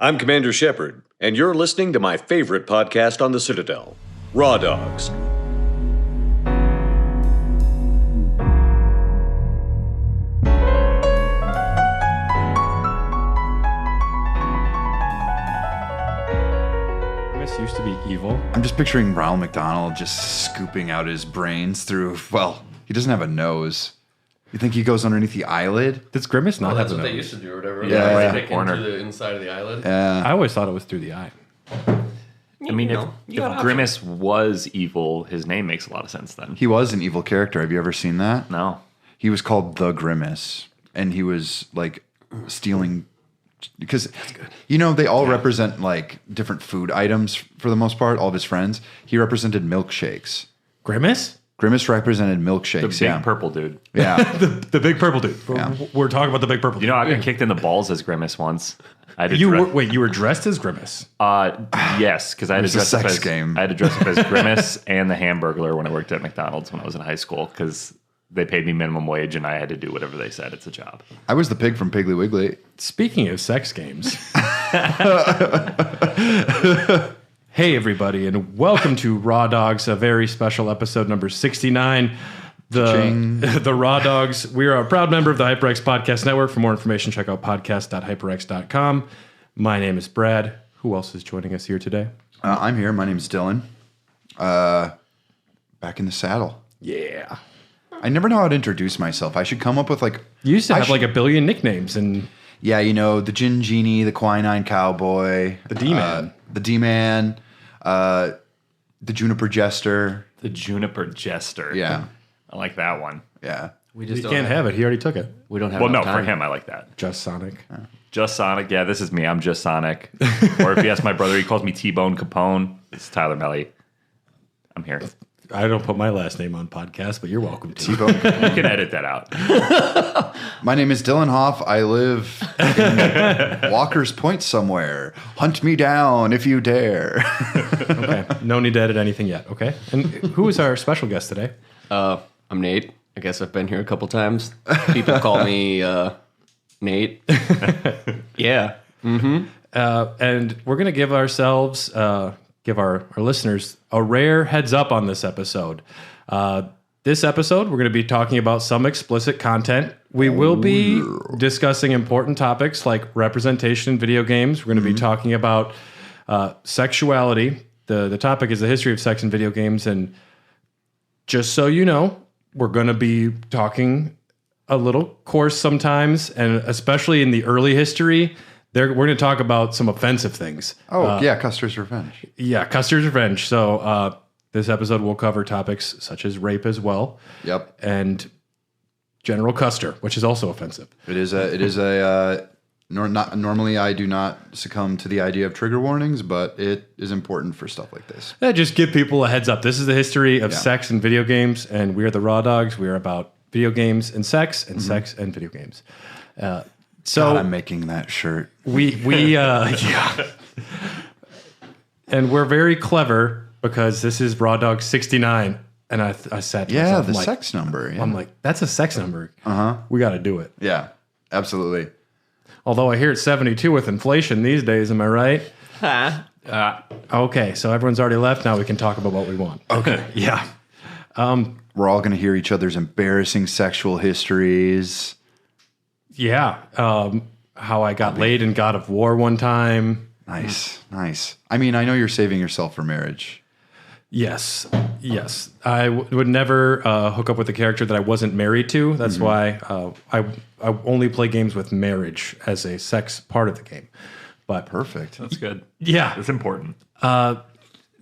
I'm Commander Shepard, and you're listening to my favorite podcast on the Citadel, Raw Dogs. Grimace used to be evil. I'm just picturing Ronald McDonald just scooping out his brains through, well, he doesn't have a nose. You think he goes underneath the eyelid? Does Grimace not have a nose? That's what they used to do or whatever. Yeah, They yeah. stick into the inside of the eyelid. Yeah. I always thought it was through the eye. I mean, if Grimace was evil, his name makes a lot of sense then. He was an evil character. Have you ever seen that? No. He was called the Grimace, and he was like stealing, because you know they all represent like different food items for the most part. All of his friends, he represented milkshakes. Grimace? Grimace represented The milkshakes. big purple dude. Yeah. The big purple dude. Yeah. We're talking about the big purple dude. You know, I got kicked in the balls as Grimace once. I had to You were dressed as Grimace? Yes, because I had to was a dress up sex as game. I had to dress up as Grimace and the Hamburglar when I worked at McDonald's when I was in high school because they paid me minimum wage and I had to do whatever they said. It's a job. I was the pig from Piggly Wiggly. Speaking of sex games. Hey, everybody, and welcome to Raw Dogs, a very special episode number 69. The Raw Dogs, we are a proud member of the HyperX Podcast Network. For more information, check out podcast.hyperx.com. My name is Brad. Who else is joining us here today? I'm here. My name's Dylan. Back in the saddle. Yeah. I never know how to introduce myself. I should come up with like... You used to have like a billion nicknames, and Yeah, you know, the Gin Genie, the Quinine Cowboy. The D-Man. The D-Man. The Juniper Jester. The Juniper Jester. Yeah. I like that one. Yeah. We just you can't have it. He already took it. We don't have Well, no, enough time. for him, I like that. Just Sonic. Just Sonic. Yeah, this is me. I'm just Sonic. Or if you ask my brother, he calls me T-Bone Capone. It's Tyler Melly. I'm here. I don't put my last name on podcast, but you're welcome to. T-Bone. You can edit that out. My name is Dylan Hoff. I live in Walker's Point somewhere. Hunt me down if you dare. Okay. No need to edit anything yet. Okay. And who is our special guest today? I'm Nate. I guess I've been here a couple times. People call me Nate. Yeah. And we're going to give ourselves, give our listeners a rare heads up on this episode. This episode, we're going to be talking about some explicit content. We will be discussing important topics like representation in video games. We're going to be talking about sexuality. The topic is the history of sex in video games. And just so you know, we're going to be talking a little coarse sometimes, and especially in the early history, we're going to talk about some offensive things. Yeah, Custer's Revenge. Yeah, Custer's Revenge. So this episode will cover topics such as rape as well. Yep. And General Custer, which is also offensive. Normally I do not succumb to the idea of trigger warnings, but it is important for stuff like this. Just give people a heads up. This is the history of sex in video games, and we are the Raw Dogs. We are about video games and sex and video games. So God, I'm making that shirt. we yeah. And we're very clever because this is Raw Dog 69, and I sat to myself, The I'm like, sex number. Yeah. I'm like, that's a sex number. We got to do it. Yeah, absolutely. Although I hear it's 72 with inflation these days. Am I right? Okay, so everyone's already left. Now we can talk about what we want. Okay. Yeah. We're all going to hear each other's embarrassing sexual histories. Yeah. How I got laid in God of War one time. Nice. I mean, I know you're saving yourself for marriage. Yes. I would never hook up with a character that I wasn't married to. That's why I only play games with marriage as a sex part of the game. But Perfect. That's good. yeah, It's important.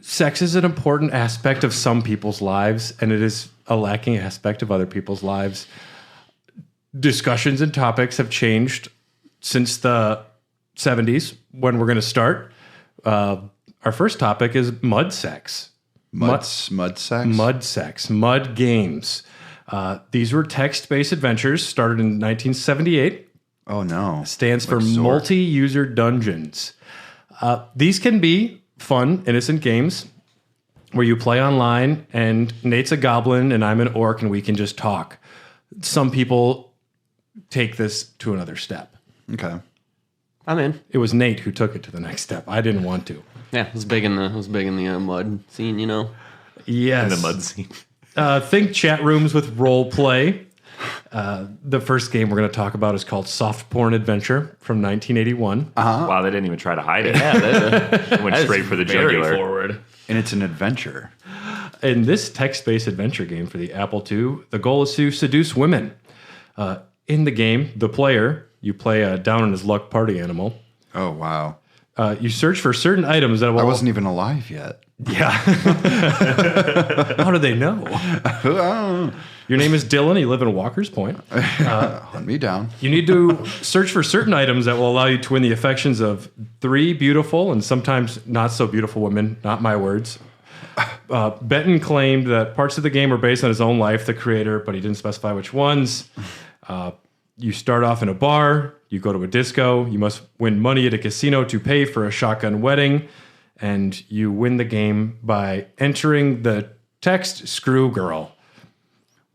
sex is an important aspect of some people's lives, and it is a lacking aspect of other people's lives. Discussions and topics have changed since the 70s when we're going to start. Our first topic is mud sex. Mud sex? Mud sex. Mud games. These were text-based adventures started in 1978. Oh, no. Stands for multi-user dungeons. These can be fun, innocent games where you play online and Nate's a goblin and I'm an orc and we can just talk. Some people take this to another step. Okay. I'm in. It was Nate who took it to the next step. I didn't want to. Yeah, it was big in the mud scene, you know. Yes. In the mud scene. Think chat rooms with role play. The first game we're going to talk about is called Soft Porn Adventure from 1981. Wow, they didn't even try to hide it. Yeah, They went straight for the very jugular. forward. And it's an adventure. In this text-based adventure game for the Apple II, the goal is to seduce women. In the game, the player, you play a down on his luck party animal. Oh, wow. You search for certain items that will... I wasn't even alive yet. Yeah. How do they know? Your name is Dylan. You live in Walker's Point. Hunt me down. You need to search for certain items that will allow you to win the affections of 3 beautiful and sometimes not so beautiful women. Not my words. Benton claimed that parts of the game were based on his own life, the creator, but he didn't specify which ones. You start off in a bar. You go to a disco. You must win money at a casino to pay for a shotgun wedding. And you win the game by entering the text "screw girl."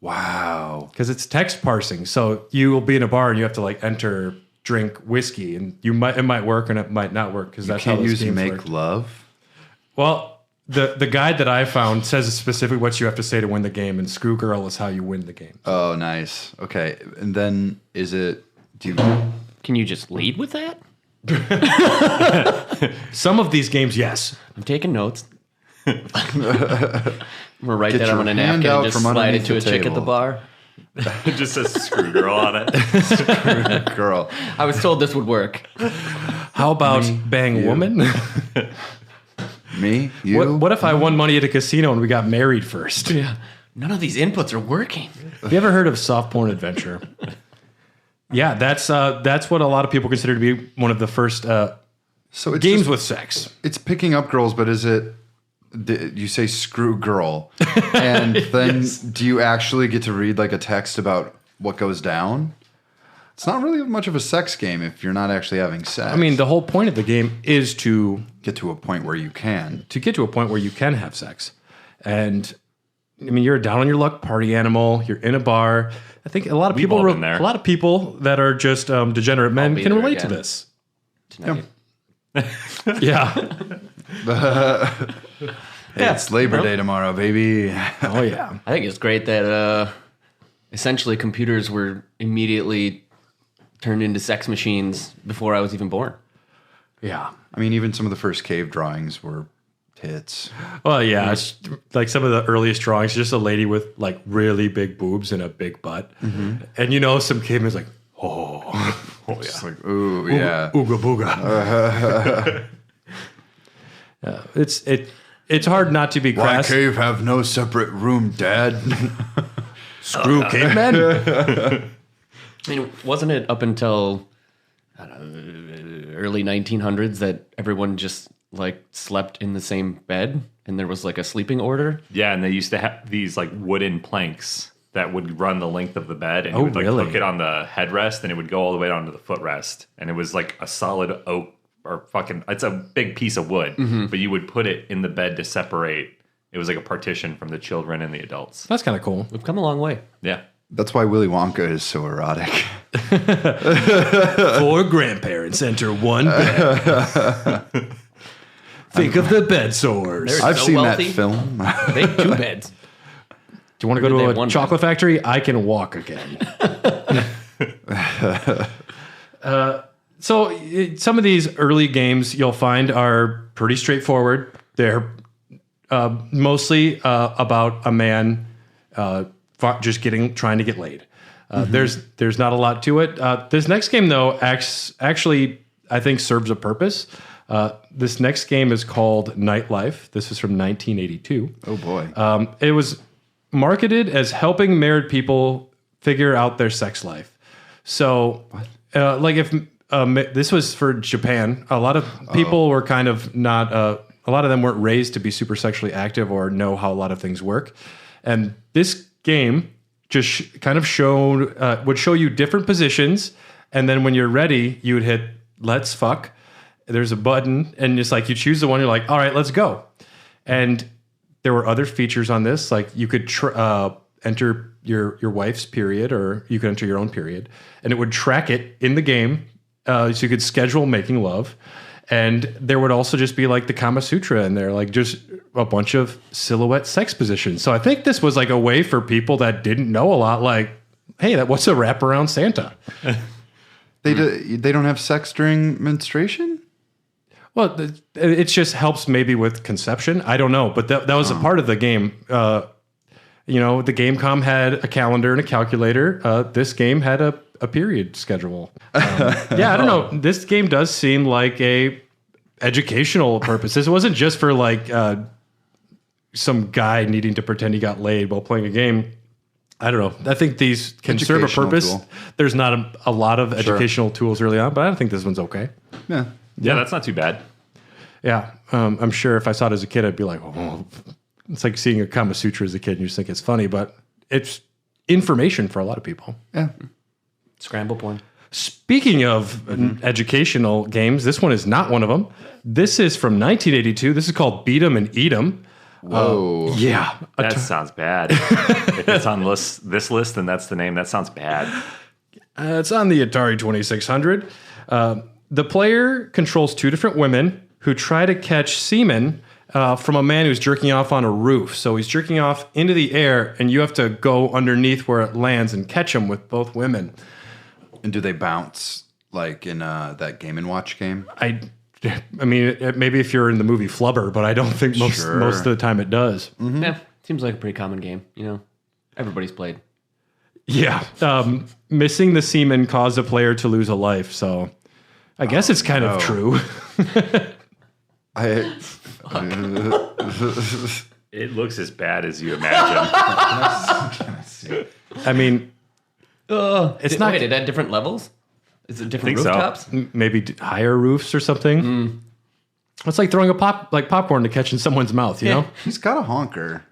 Wow. Because it's text parsing. So you will be in a bar and you have to like enter, drink whiskey, and it might work and it might not work because that's how Can't those use games make work. love. Well, the guide that I found says specifically what you have to say to win the game, and "screw girl" is how you win the game. Oh, nice. Okay. And then Can you just lead with that? Some of these games, yes. I'm taking notes. I'm gonna write Get that on your a hand napkin out and just from slide it underneath to a the chick at the table. bar. It just says "screw girl" on it. girl. I was told this would work. How about bang woman? Me? You? What if I won money at a casino and we got married first? Yeah. None of these inputs are working. Have you ever heard of Soft Porn Adventure? Yeah, that's what a lot of people consider to be one of the first So it's games just- with sex. It's picking up girls, but is it? You say "screw girl," and then do you actually get to read like a text about what goes down? It's not really much of a sex game if you're not actually having sex. I mean, the whole point of the game is to get to a point where you can. get to a point where you can have sex. And I mean, you're a down on your luck party animal. You're in a bar. I think a lot of people, all been there. a lot of people that are just degenerate men be can there relate to again. this. Tonight. Yeah. Hey, it's Labor Day tomorrow, baby. Oh yeah. I think it's great that essentially computers were immediately turned into sex machines before I was even born. Yeah. I mean, even some of the first cave drawings were tits. Well, yeah. It's like some of the earliest drawings, just a lady with like really big boobs and a big butt, and some kid was like, oh yeah, It's like, ooh, yeah. ooga booga. It's hard not to be Why crass. cave have no separate room, Dad? Screw cavemen. I mean, wasn't it up until I don't know, early 1900s that everyone just like slept in the same bed and there was like a sleeping order? Yeah, and they used to have these like wooden planks that would run the length of the bed, and Oh, you would like really? hook it on the headrest, and it would go all the way down to the footrest, and it was like a solid oak or it's a big piece of wood, but you would put it in the bed to separate. It was like a partition from the children and the adults. That's kind of cool. We've come a long way. Yeah. That's why Willy Wonka is so erotic. 4 grandparents enter one bed. Think of the bed sores. They're I've so seen wealthy. that film. They had 2 beds. Do you want to Did go they to have a one chocolate factory? I can walk again. Some of these early games you'll find are pretty straightforward. They're mostly about a man just trying to get laid. There's not a lot to it. This next game though actually I think serves a purpose. This next game is called Nightlife. This is from 1982. Oh boy. It was marketed as helping married people figure out their sex life. So, like if this was for Japan, a lot of people were kind of not. A lot of them weren't raised to be super sexually active or know how a lot of things work, and this game just kind of would show you different positions, and then when you're ready, you would hit "Let's fuck." There's a button, and it's like you choose the one. You're like, all right, let's go. And there were other features on this, like you could enter your wife's period, or you could enter your own period, and it would track it in the game so you could schedule making love. And there would also just be like the Kama Sutra in there, like just a bunch of silhouette sex positions. So I think this was like a way for people that didn't know a lot, like, hey, what's a wraparound Santa? They don't have sex during menstruation? Well, it just helps maybe with conception. I don't know, but that was a part of the game. The GameCom had a calendar and a calculator. This game had a period schedule. I don't know. This game does seem like a educational purpose. This wasn't just for like some guy needing to pretend he got laid while playing a game. I don't know. I think these can serve a purpose. Tool. There's not a lot of educational tools early on, but I think this one's okay. Yeah. Yeah, that's not too bad. Yeah. I'm sure if I saw it as a kid, I'd be like, oh, it's like seeing a Kama Sutra as a kid and you just think it's funny, but it's information for a lot of people. Yeah. Scramble porn. Speaking of educational games, this one is not one of them. This is from 1982. This is called Beat 'em and Eat 'em. Whoa. Yeah. That sounds bad. If it's on this list, then that's the name. That sounds bad. It's on the Atari 2600. The player controls two different women who try to catch semen from a man who's jerking off on a roof. So he's jerking off into the air, and you have to go underneath where it lands and catch him with both women. And do they bounce like in that Game & Watch game? I mean, maybe if you're in the movie Flubber, but I don't think most of the time it does. Mm-hmm. Yeah, seems like a pretty common game. Everybody's played. Yeah. Missing the semen caused a player to lose a life, so I guess it's kind of true. It looks as bad as you imagine. I mean, it's not. Wait, it had different levels? Is it different Think so. rooftops? Maybe higher roofs or something. It's like throwing popcorn to catch in someone's mouth, you know? He's got a honker.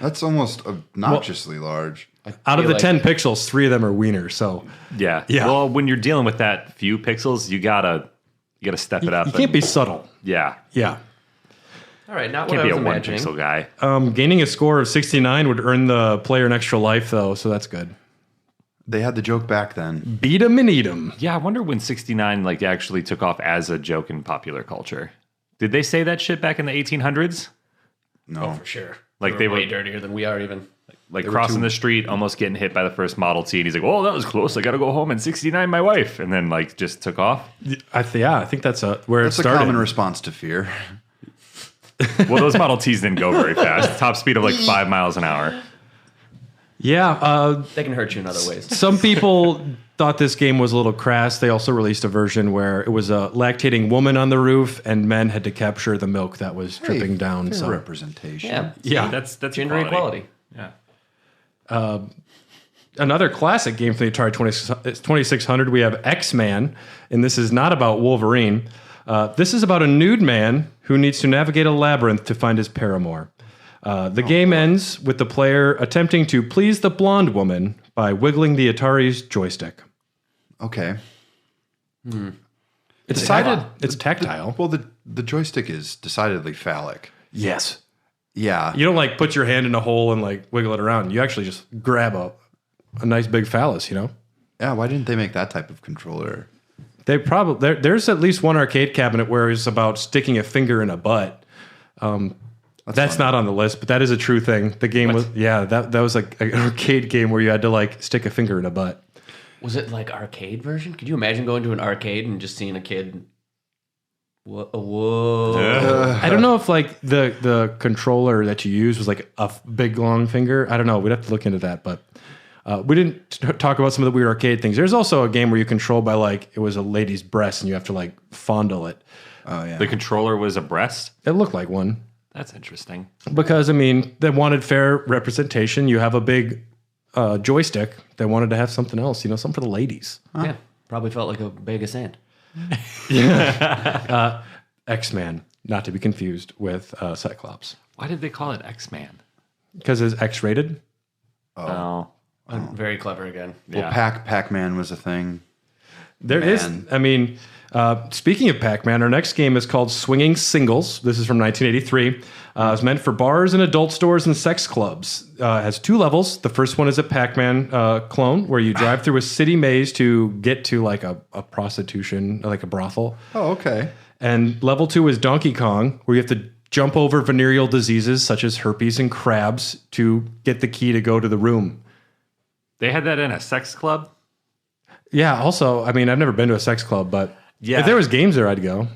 That's almost obnoxiously large. Out of the like- 10 pixels, 3 of them are wieners, so Yeah. Yeah. Well, when you're dealing with that few pixels, you gotta step it up. you can't be subtle. Yeah. Yeah. All right, not what Can't I be was a one imagining. pixel guy. Gaining a score of 69 would earn the player an extra life, though, so that's good. They had the joke back then. Beat 'em and eat 'em. Yeah, I wonder when 69 like actually took off as a joke in popular culture. Did they say that shit back in the 1800s? No. For sure. Like they they were way were- dirtier than we are even. Like crossing the street, almost getting hit by the first Model T, and he's like, "Oh, that was close. I got to go home and 69 my wife," and then like just took off. I think that's where That's it a started. common response to fear. Well, those Model Ts didn't go very fast. Top speed of like 5 miles an hour. Yeah, They can hurt you in other ways. some people thought this game was a little crass. They also released a version where it was a lactating woman on the roof, and men had to capture the milk that was dripping down. Fair So representation. Yeah. Yeah. That's Gender equality. Yeah. another classic game from the Atari 2600, we have X-Man, and this is not about Wolverine. This is about a nude man who needs to navigate a labyrinth to find his paramour. The game ends with the player attempting to please the blonde woman by wiggling the Atari's joystick. Okay. It's tactile. Well, the joystick is decidedly phallic. Yes. Yeah. You don't like put your hand in a hole and like wiggle it around. You actually just grab a nice big phallus, you know? Yeah. Why didn't they make that type of controller? They probably there's at least one arcade cabinet where it's about sticking a finger in a butt. That's not on the list, but that is a true thing. The game was that was like an arcade game where you had to like stick a finger in a butt. Was it like arcade version? Could you imagine going to an arcade and just seeing a kid? Whoa! I don't know if like the controller that you used was like a big long finger. I don't know. We'd have to look into that, but we didn't talk about some of the weird arcade things. There's also a game where you control by like it was a lady's breast and you have to like fondle it. Oh yeah. The controller was a breast. It looked like one. That's interesting. Because, I mean, they wanted fair representation. You have a big joystick. They wanted to have something else, something for the ladies. Yeah, probably felt like a bag of sand. X-Man, not to be confused with Cyclops. Why did they call it X-Man? Because it's X-rated. Oh. Very clever again. Well, Pac-Man was a thing. There is, Man. I mean, Speaking of Pac-Man, our next game is called Swinging Singles. This is from 1983. It's meant for bars and adult stores and sex clubs. It has 2 levels. The first one is a Pac-Man clone where you drive through a city maze to get to like a prostitution, like a brothel. Oh, okay. And level 2 is Donkey Kong, where you have to jump over venereal diseases such as herpes and crabs to get the key to go to the room. They had that in a sex club? Yeah, also, I mean, I've never been to a sex club, but if there was games there, I'd go.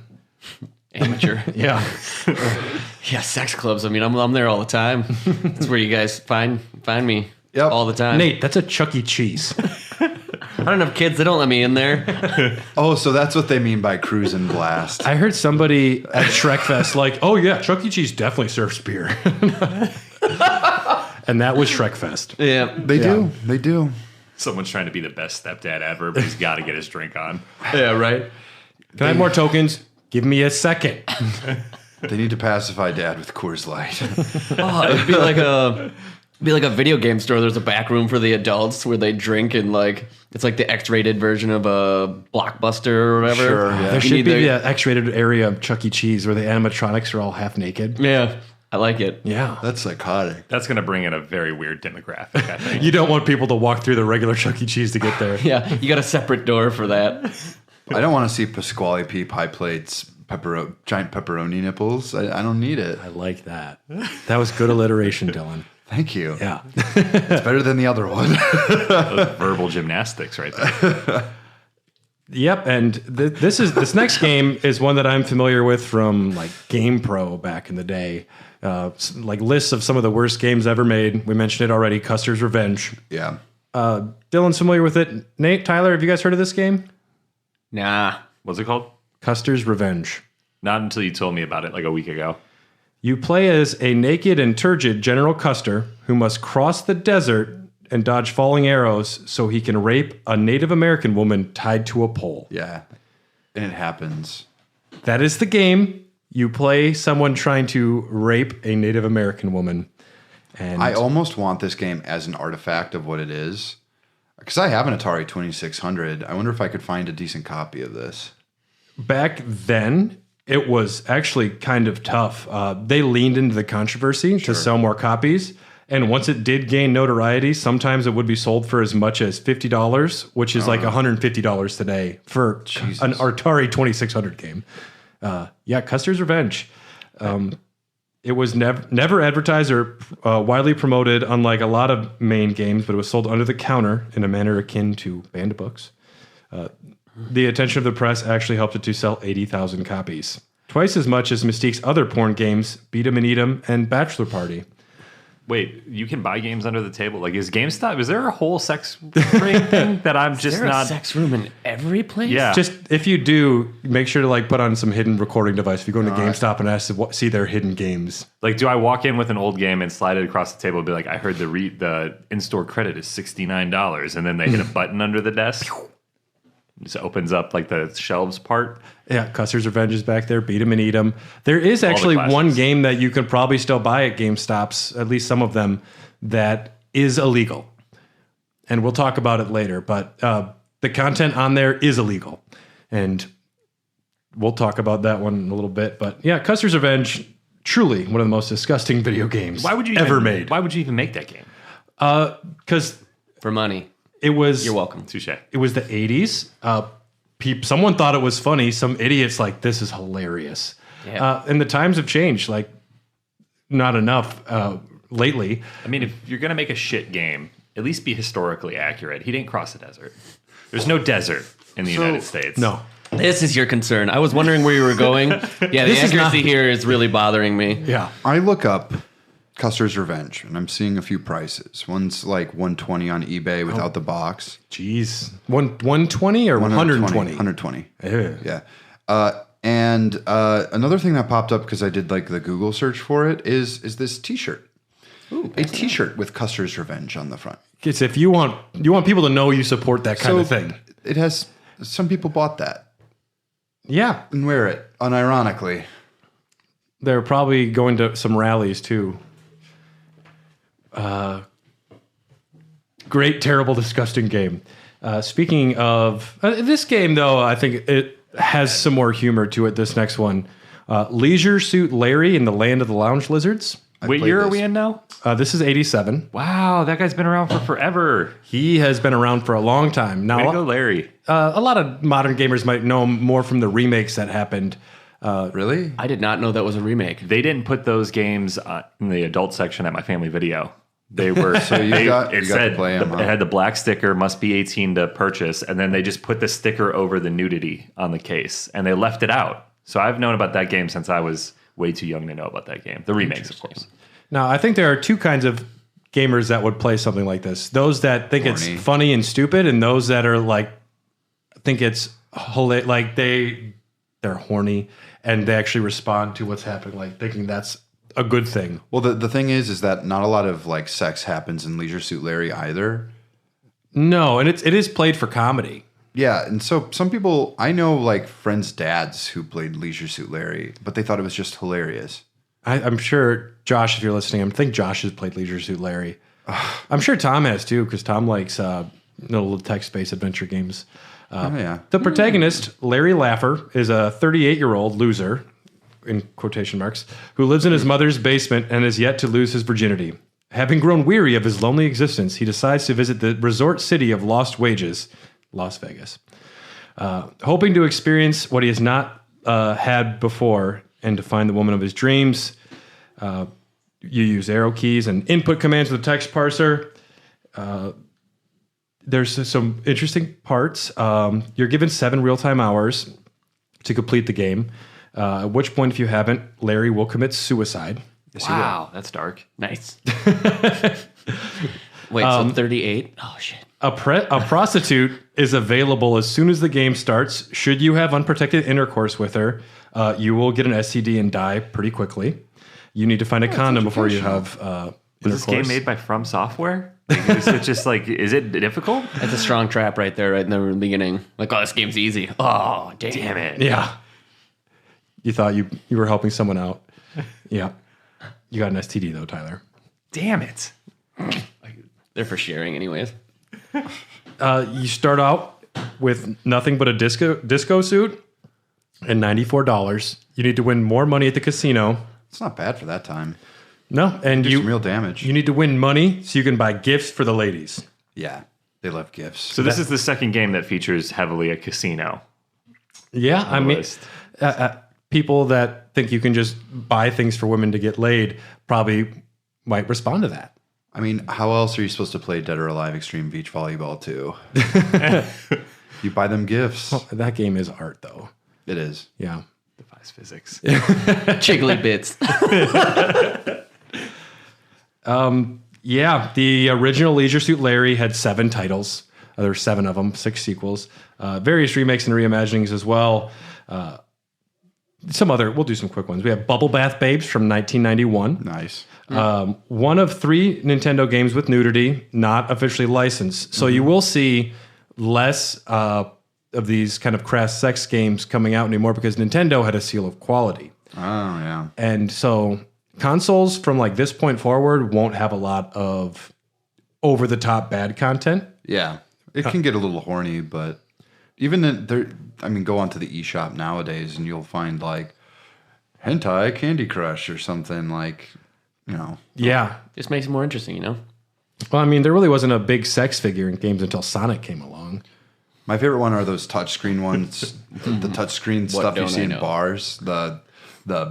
Amateur. Yeah. Yeah, sex clubs. I mean, I'm there all the time. That's where you guys find me all the time. Nate, that's a Chuck E. Cheese. I don't have kids. They don't let me in there. Oh, so that's what they mean by cruise and blast. I heard somebody at Shrekfest like, oh yeah, Chuck E. Cheese definitely serves beer. And that was Shrekfest. Yeah. They do. Someone's trying to be the best stepdad ever, but he's got to get his drink on. Yeah, right. Can I have more tokens? Give me a second. They need to pacify Dad with Coors Light. Oh, it'd be like a video game store. There's a back room for the adults where they drink and like it's like the X-rated version of a Blockbuster or whatever. Sure, yeah. There should be the X-rated area of Chuck E. Cheese where the animatronics are all half naked. Yeah, I like it. Yeah. That's psychotic. That's going to bring in a very weird demographic, I think. You don't want people to walk through the regular Chuck E. Cheese to get there. Yeah, you got a separate door for that. I don't want to see Pasquale P. pie plates, giant pepperoni nipples. I don't need it. I like that. That was good alliteration, Dylan. Thank you. Yeah. It's better than the other one. Those verbal gymnastics right there. Yep, and this next game is one that I'm familiar with from like GamePro back in the day. Like lists of some of the worst games ever made. We mentioned it already, Custer's Revenge. Yeah. Dylan's familiar with it. Nate, Tyler, have you guys heard of this game? Nah. What's it called? Custer's Revenge. Not until you told me about it like a week ago. You play as a naked and turgid General Custer who must cross the desert and dodge falling arrows so he can rape a Native American woman tied to a pole. Yeah. And it happens. That is the game. You play someone trying to rape a Native American woman. And I almost want this game as an artifact of what it is. Because I have an Atari 2600. I wonder if I could find a decent copy of this. back then, it was actually kind of tough. They leaned into the controversy to sell more copies. And once it did gain notoriety, sometimes it would be sold for as much as $50, which is like $150 today for an Atari 2600 game. Yeah, Custer's Revenge. It was never advertised or widely promoted, unlike a lot of main games, but it was sold under the counter in a manner akin to banned books. The attention of the press actually helped it to sell 80,000 copies. Twice as much as Mystique's other porn games, Beat 'em and Eat 'em and Bachelor Party. Wait, you can buy games under the table? Like, is GameStop, is there a whole sex ring thing that I'm just Is there not... a sex room in every place? Yeah. Just, if you do, make sure to like put on some hidden recording device. If you go into GameStop and ask to see their hidden games. Like, do I walk in with an old game and slide it across the table and be like, I heard the in-store credit is $69, and then they hit a button under the desk? It just opens up like the shelves part. Yeah, Custer's Revenge is back there. Beat 'em and Eat 'em. There is actually one game that you could probably still buy at GameStops, at least some of them, that is illegal. And we'll talk about it later. But the content on there is illegal. And we'll talk about that one in a little bit. But yeah, Custer's Revenge, truly one of the most disgusting video games ever made. Why would you even make that game? Because For money. it was... You're welcome. Touche. It was the 80s. Someone thought it was funny. Some idiots like, this is hilarious. Yeah. And the times have changed, like not enough lately. I mean, if you're going to make a shit game, at least be historically accurate. He didn't cross the desert. There's no desert in the United States. No. This is your concern. I was wondering where you were going. Yeah, the accuracy here is really bothering me. Yeah. I look up Custer's Revenge, and I'm seeing a few prices. One's like $120 on eBay without the box. Jeez. 120 or 120? 120. Ew. Yeah. And another thing that popped up because I did like the Google search for it is this T-shirt. A T-shirt with Custer's Revenge on the front. It's if you want people to know you support that kind of thing. It has some people bought that Yeah. and wear it unironically. They're probably going to some rallies too. Great, terrible, disgusting game. Speaking of this game, though, I think has some more humor to it. This next one, Leisure Suit Larry in the Land of the Lounge Lizards. What year are we in now? This is 87. Wow, that guy's been around for forever. He has been around for a long time. Now, Way to go, Larry. a lot of modern gamers might know him more from the remakes that happened. Really? I did not know that was a remake. They didn't put those games in the adult section at my family video. They were So you got to play 'em, huh? it had the black sticker, must be 18 to purchase, and then they just put the sticker over the nudity on the case, and they left it out. So I've known about that game since I was way too young to know about that game. The remakes, of course. Now, I think there are two kinds of gamers that would play something like this. Those that think it's funny and stupid, and those that are like, think it's like they're horny and they actually respond to what's happening, like thinking that's a good thing. Well, the thing is that not a lot of like sex happens in Leisure Suit Larry either. No, and it is played for comedy. Yeah, and so some people, I know like friends' dads who played Leisure Suit Larry, but they thought it was just hilarious. I'm sure, Josh, if you're listening, I think Josh has played Leisure Suit Larry. I'm sure Tom has too, because Tom likes little text-based adventure games. Yeah. The protagonist, Larry Laffer, is a 38-year-old loser, in quotation marks, who lives in his mother's basement and is yet to lose his virginity. Having grown weary of his lonely existence, he decides to visit the resort city of lost wages, Las Vegas, hoping to experience what he has not had before and to find the woman of his dreams. You use arrow keys and input commands with a text parser. There's some interesting parts. You're given 7 real-time hours to complete the game, at which point, if you haven't, Larry will commit suicide. Wow, that's dark. Nice. Wait, so 38? Oh, shit. A prostitute is available as soon as the game starts. Should you have unprotected intercourse with her, you will get an STD and die pretty quickly. You need to find a condom before you have intercourse. Was this game made by From Software? Like, is it just like, is it difficult? That's a strong trap right there, right in the beginning. Like, oh, this game's easy. Oh, damn it. Yeah. You thought you were helping someone out. Yeah. You got an STD, though, Tyler. Damn it. They're for sharing anyways. You start out with nothing but a disco suit and $94. You need to win more money at the casino. It's not bad for that time. No, and Do some real damage. You need to win money so you can buy gifts for the ladies. Yeah, they love gifts. So this is the second game that features heavily a casino. Yeah, I mean, list. people that think you can just buy things for women to get laid probably might respond to that. I mean, how else are you supposed to play Dead or Alive Extreme Beach Volleyball 2? You buy them gifts. Well, that game is art, though. It is. Yeah. Defies physics. Chiggly bits. Yeah, the original Leisure Suit Larry had 7 titles. There were 7 of them, 6 sequels, various remakes and reimaginings as well. We'll do some quick ones. We have Bubble Bath Babes from 1991. Nice. One of 3 Nintendo games with nudity, not officially licensed. So you will see less of these kind of crass sex games coming out anymore because Nintendo had a seal of quality. Oh, yeah. And so consoles from like this point forward won't have a lot of over-the-top bad content. Yeah. It can get a little horny, but even go onto the eShop nowadays and you'll find like hentai Candy Crush or something like, Yeah. Just makes it more interesting, you know? Well, I mean, there really wasn't a big sex figure in games until Sonic came along. My favorite one are those touchscreen ones, the touchscreen stuff you don't see I in know? bars, the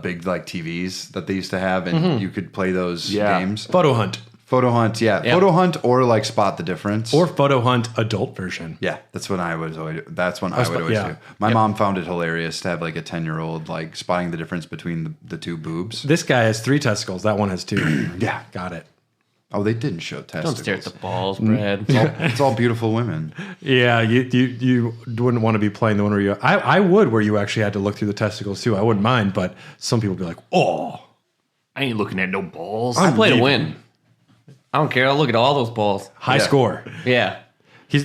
big like TVs that they used to have, and you could play those games. Photo Hunt. Photo Hunt, yeah. Photo Hunt or like Spot the Difference. Or Photo Hunt adult version. Yeah, that's what I would always do. My mom found it hilarious to have like a 10-year-old like spotting the difference between the 2 boobs. This guy has 3 testicles. That one has 2. Yeah. Got it. Oh, they didn't show testicles. Don't stare at the balls, Brad. It's all beautiful women. Yeah, you wouldn't want to be playing the one where you... I would, where you actually had to look through the testicles too. I wouldn't mind, but some people would be like, oh. I ain't looking at no balls. I play to win. I don't care. I'll look at all those balls. High score. Yeah.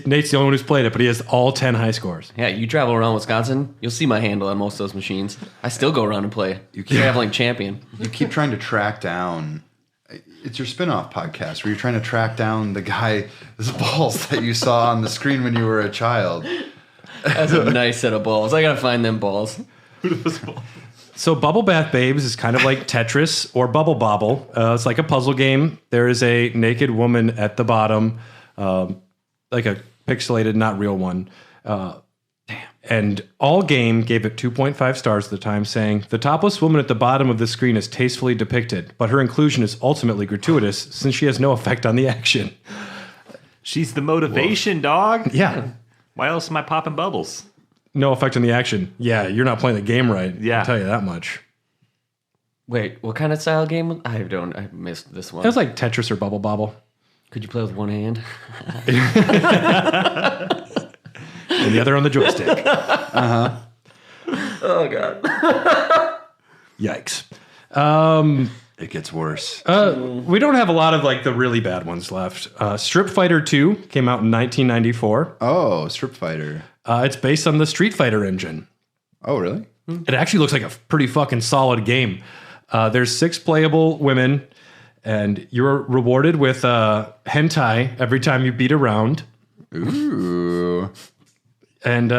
Nate's the only one who's played it, but he has all 10 high scores. Yeah, you travel around Wisconsin, you'll see my handle on most of those machines. I still go around and play. Traveling champion. You keep trying to track down... It's your spin-off podcast where you're trying to track down the guy's balls that you saw on the screen when you were a child. That's a nice set of balls. I gotta find them balls. So Bubble Bath Babes is kind of like Tetris or Bubble Bobble. It's like a puzzle game. There is a naked woman at the bottom, like a pixelated, not real one. And All Game gave it 2.5 stars at the time, saying, "The topless woman at the bottom of the screen is tastefully depicted, but her inclusion is ultimately gratuitous since she has no effect on the action." She's the motivation, dog. Yeah. Why else am I popping bubbles? No effect on the action. Yeah, you're not playing the game right. Yeah. I'll tell you that much. Wait, what kind of style game? I missed this one. It was like Tetris or Bubble Bobble. Could you play with one hand? And the other on the joystick. Oh, God. Yikes. It gets worse. We don't have a lot of like the really bad ones left. Strip Fighter 2 came out in 1994. Oh, Strip Fighter. It's based on the Street Fighter engine. Oh, really? It actually looks like a pretty fucking solid game. There's 6 playable women, and you're rewarded with hentai every time you beat a round. Ooh. And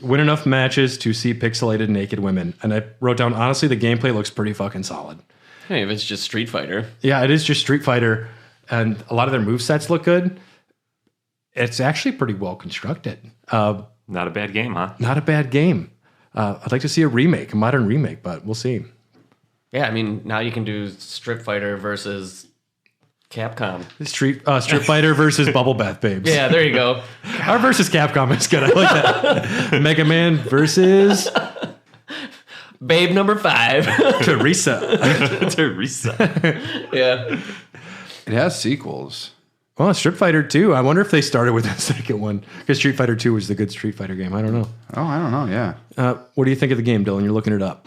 win enough matches to see pixelated naked women. And I wrote down, honestly, the gameplay looks pretty fucking solid. Hey, if it's just Street Fighter. Yeah, it is just Street Fighter, and a lot of their movesets look good. It's actually pretty well constructed. Not a bad game, huh? Not a bad game. I'd like to see a modern remake, but we'll see. Yeah, I mean, now you can do Strip Fighter versus Capcom. Street Fighter versus Bubble Bath Babes. Yeah, there you go. Our versus Capcom is good. I like that. Mega Man versus Babe number 5. Teresa. Teresa. Yeah. It has sequels. Well, Street Fighter 2. I wonder if they started with the second one, because Street Fighter 2 was the good Street Fighter game. I don't know. Oh, I don't know. Yeah. What do you think of the game, Dylan? You're looking it up.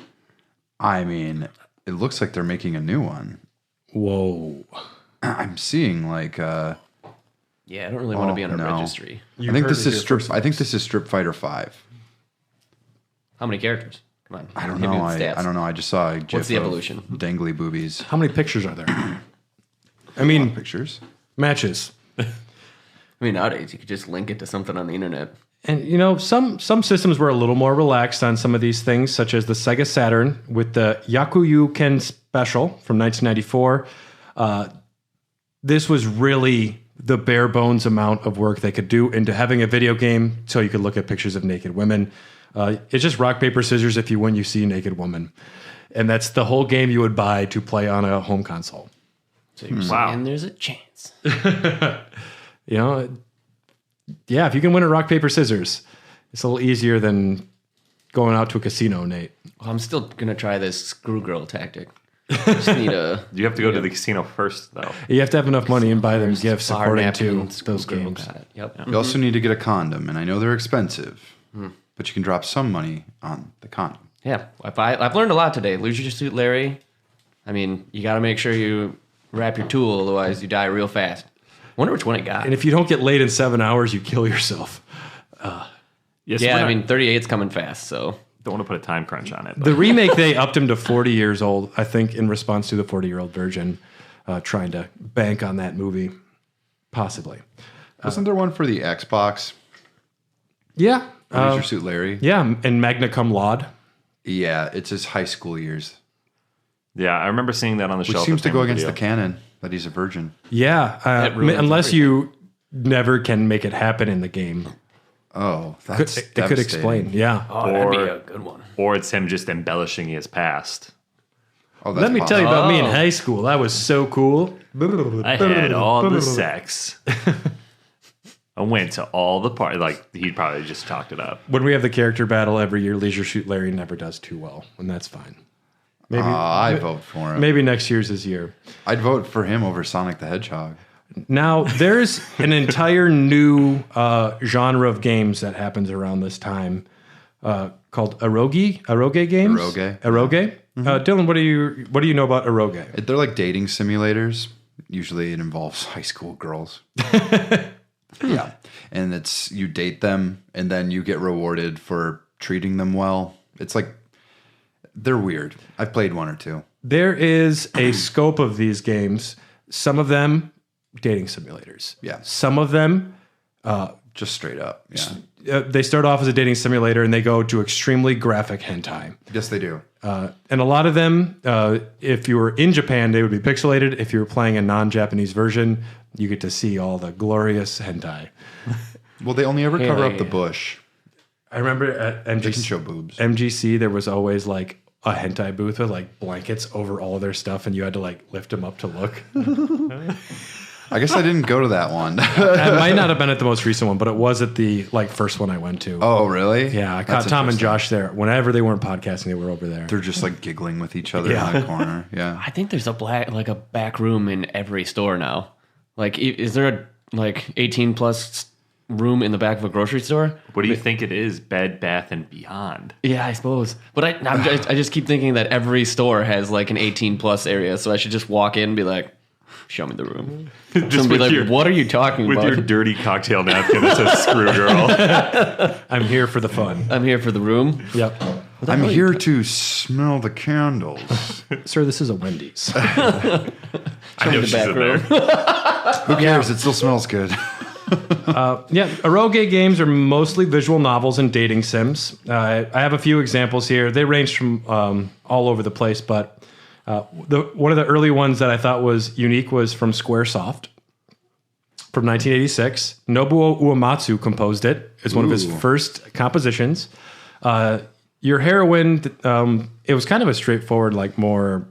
I mean, it looks like they're making a new one. Whoa. I'm seeing like Yeah, I don't really want to be on a registry. I think this is Strip Fighter 5. How many characters? Come on. I don't give me know. the stats. I don't know. I just saw a GIF What's the of evolution? Dangly boobies. How many pictures are there? I mean, Pictures. matches. I mean, nowadays you could just link it to something on the internet. And, you know, some systems were a little more relaxed on some of these things, such as the Sega Saturn with the Yakuyu Ken Special from 1994. This was really the bare bones amount of work they could do into having a video game so you could look at pictures of naked women. It's just rock, paper, scissors. If you win, you see a naked woman. And that's the whole game you would buy to play on a home console. So you're saying there's a chance. You know, yeah, if you can win at rock, paper, scissors, it's a little easier than going out to a casino, Nate. Well, I'm still going to try this screw girl tactic. Just need a... You have to go to the casino first, though. You have to have enough money and buy them gifts bar according napkin, to screw those girl, games. got it. Yep. You also need to get a condom, and I know they're expensive, but you can drop some money on the condom. Yeah, I've learned a lot today. Lose your suit, Larry. I mean, you got to make sure you wrap your tool, otherwise you die real fast. Wonder which one it got. And if you don't get laid in 7 hours, you kill yourself. Yes, yeah, I mean, 38's coming fast, so... Don't want to put a time crunch on it. The remake, they upped him to 40 years old, I think, in response to the 40-year-old version, trying to bank on that movie. Possibly. Wasn't there one for the Xbox? Yeah. Leisure Suit Larry? Yeah, and Magna Cum Laude. Yeah, it's his high school years. Yeah, I remember seeing that on the Which shelf. seems to go Family against the Video. canon that he's a virgin. Yeah, ruins unless everything. you never can make it happen in the game. Oh, that's It could explain. Yeah. Oh, that'd be a good one. Or it's him just embellishing his past. Oh, that's Let me tell you possible. about me in high school. That was so cool. I had all the sex. I went to all the parties. Like, he probably just talked it up. When we have the character battle every year, Leisure Suit Larry never does too well, and that's fine. Maybe I vote for him. maybe next year's his year. I'd vote for him over Sonic the Hedgehog. Now, there's an entire new genre of games that happens around this time called Eroge games. Eroge. Dylan, what do you know about Eroge? They're like dating simulators. Usually it involves high school girls. Yeah. And it's you date them and then you get rewarded for treating them well. It's like they're weird. I've played one or two. There is a scope of these games. Some of them dating simulators. Yeah. Some of them Just straight up. Yeah. They start off as a dating simulator and they go to extremely graphic hentai. Yes, they do. And a lot of them, if you were in Japan, they would be pixelated. If you were playing a non-Japanese version, you get to see all the glorious hentai. Well, they only ever cover up the bush. I remember at They can show boobs. MGC, there was always like a hentai booth with like blankets over all their stuff, and you had to like lift them up to look. I guess I didn't go to that one. It might not have been at the most recent one, but it was at the like first one I went to. Oh, really? Yeah, I caught That's Tom and interesting. Josh there. Whenever they weren't podcasting, they were over there. They're just like giggling with each other Yeah. in the corner. Yeah. I think there's a back room in every store now. Like, is there a like 18 plus room in the back of a grocery store? What do you think it is? Bed, Bath, and Beyond. Yeah, I suppose. But I just keep thinking that every store has like an 18 plus area, so I should just walk in and be like, show me the room. Just be with like, what are you talking with about? your dirty cocktail napkin that says "screw girl." I'm here for the fun. I'm here for the room. Yep. I'm here to smell the candles. Sir, this is a Wendy's. I know the she's back in room. there. Who cares? It still smells good. Yeah, Eroge games are mostly visual novels and dating sims. I have a few examples here. They range from all over the place, but one of the early ones that I thought was unique was from Squaresoft from 1986. Nobuo Uematsu composed it. It's one of his first compositions. Your heroine, it was kind of a straightforward, like more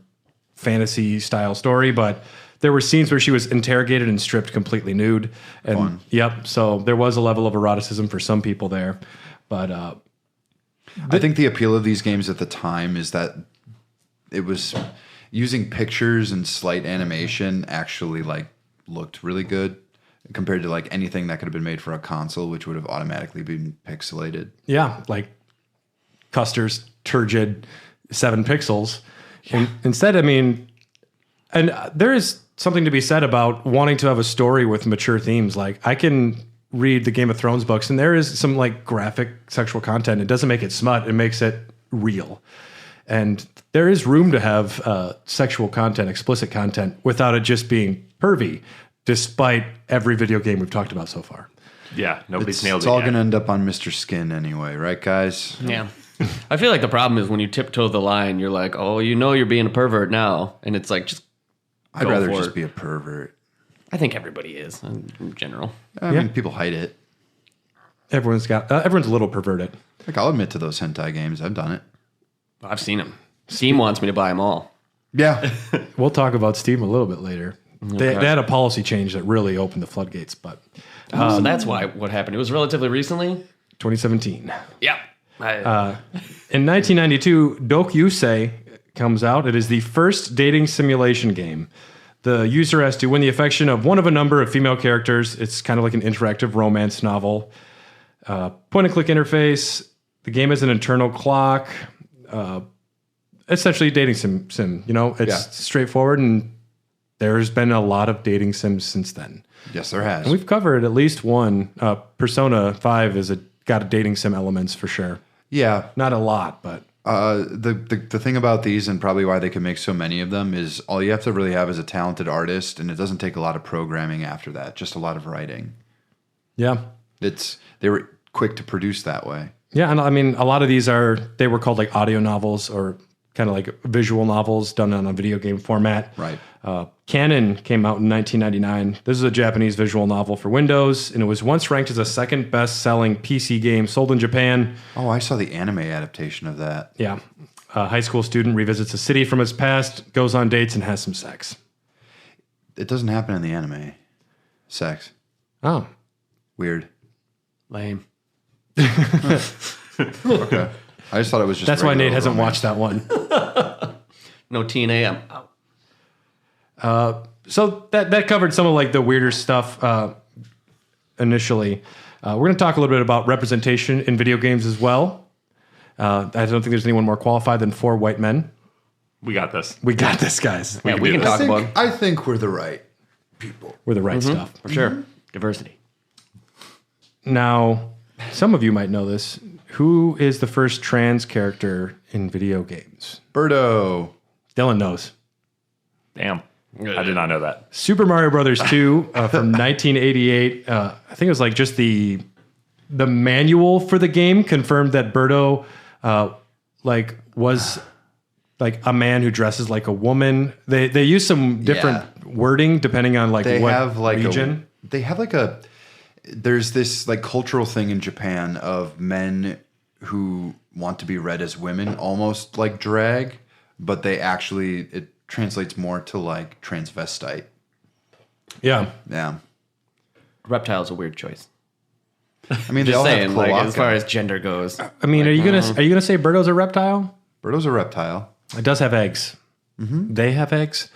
fantasy style story, but there were scenes where she was interrogated and stripped completely nude. And Fun. Yep, so there was a level of eroticism for some people there. But I think the appeal of these games at the time is that it was using pictures and slight animation actually like looked really good compared to like anything that could have been made for a console, which would have automatically been pixelated. yeah, like Custer's turgid 7 pixels. And instead, I mean, and there is something to be said about wanting to have a story with mature themes. Like I can read the Game of Thrones books and there is some like graphic sexual content. It doesn't make it smut. It makes it real. And there is room to have sexual content, explicit content without it just being pervy, despite every video game we've talked about so far. Yeah, nobody's nailed It's it all yet. going to end up on Mr. Skin anyway, right, guys? Yeah. I feel like the problem is when you tiptoe the line, you're like, oh, you know you're being a pervert now. And it's like, just I'd Go rather for just it. be a pervert. I think everybody is in general. I mean, people hide it. Everyone's a little perverted. Like, I'll admit to those hentai games. I've done it. I've seen them. Steam wants me to buy them all. Yeah. We'll talk about Steam a little bit later. They had a policy change that really opened the floodgates, but So that's what happened. It was relatively recently. 2017. Yeah. In 1992, Dokyusei comes out. It is the first dating simulation game. The user has to win the affection of one of a number of female characters. It's kind of like an interactive romance novel. Point-and-click interface. The game has an internal clock. Essentially, dating sim. You know, it's straightforward, and there's been a lot of dating sims since then. Yes, there has. And we've covered at least one. Persona 5 got a dating sim elements for sure. Yeah. Not a lot, but The thing about these, and probably why they can make so many of them, is all you have to really have is a talented artist, and it doesn't take a lot of programming after that, just a lot of writing. yeah. They were quick to produce that way. Yeah, and I mean, a lot of these they were called like audio novels or kind of like visual novels done on a video game format. Right. Canon came out in 1999. This is a Japanese visual novel for Windows, and it was once ranked as the second best-selling PC game sold in Japan. Oh, I saw the anime adaptation of that. Yeah. A high school student revisits a city from his past, goes on dates, and has some sex. It doesn't happen in the anime. Sex. Oh. Weird. Lame. Okay. I just thought it was just That's why Nate regular hasn't romance. watched that one. No TNA. I'm out. So that covered some of like the weirder stuff initially. We're going to talk a little bit about representation in video games as well. I don't think there's anyone more qualified than 4 white men. We got this. We got this, guys. Yeah, we can do talk this. about it I think we're the right people. We're the right stuff. for sure. Diversity. Now, some of you might know this. Who is the first trans character in video games? Birdo. Dylan knows. Damn. I did not know that. Super Mario Brothers 2 from 1988. I think it was like just the the manual for the game confirmed that Birdo was like a man who dresses like a woman. They use some different wording depending on like They what have like region. There's this like cultural thing in Japan of men who want to be read as women, almost like drag, but it translates more to like transvestite. Yeah. Yeah. Reptile's a weird choice. I mean, they Just all saying, have like cloaca. as far as gender goes. I mean, are you gonna say Birdo's a reptile? Birdo's a reptile. It does have eggs. They have eggs.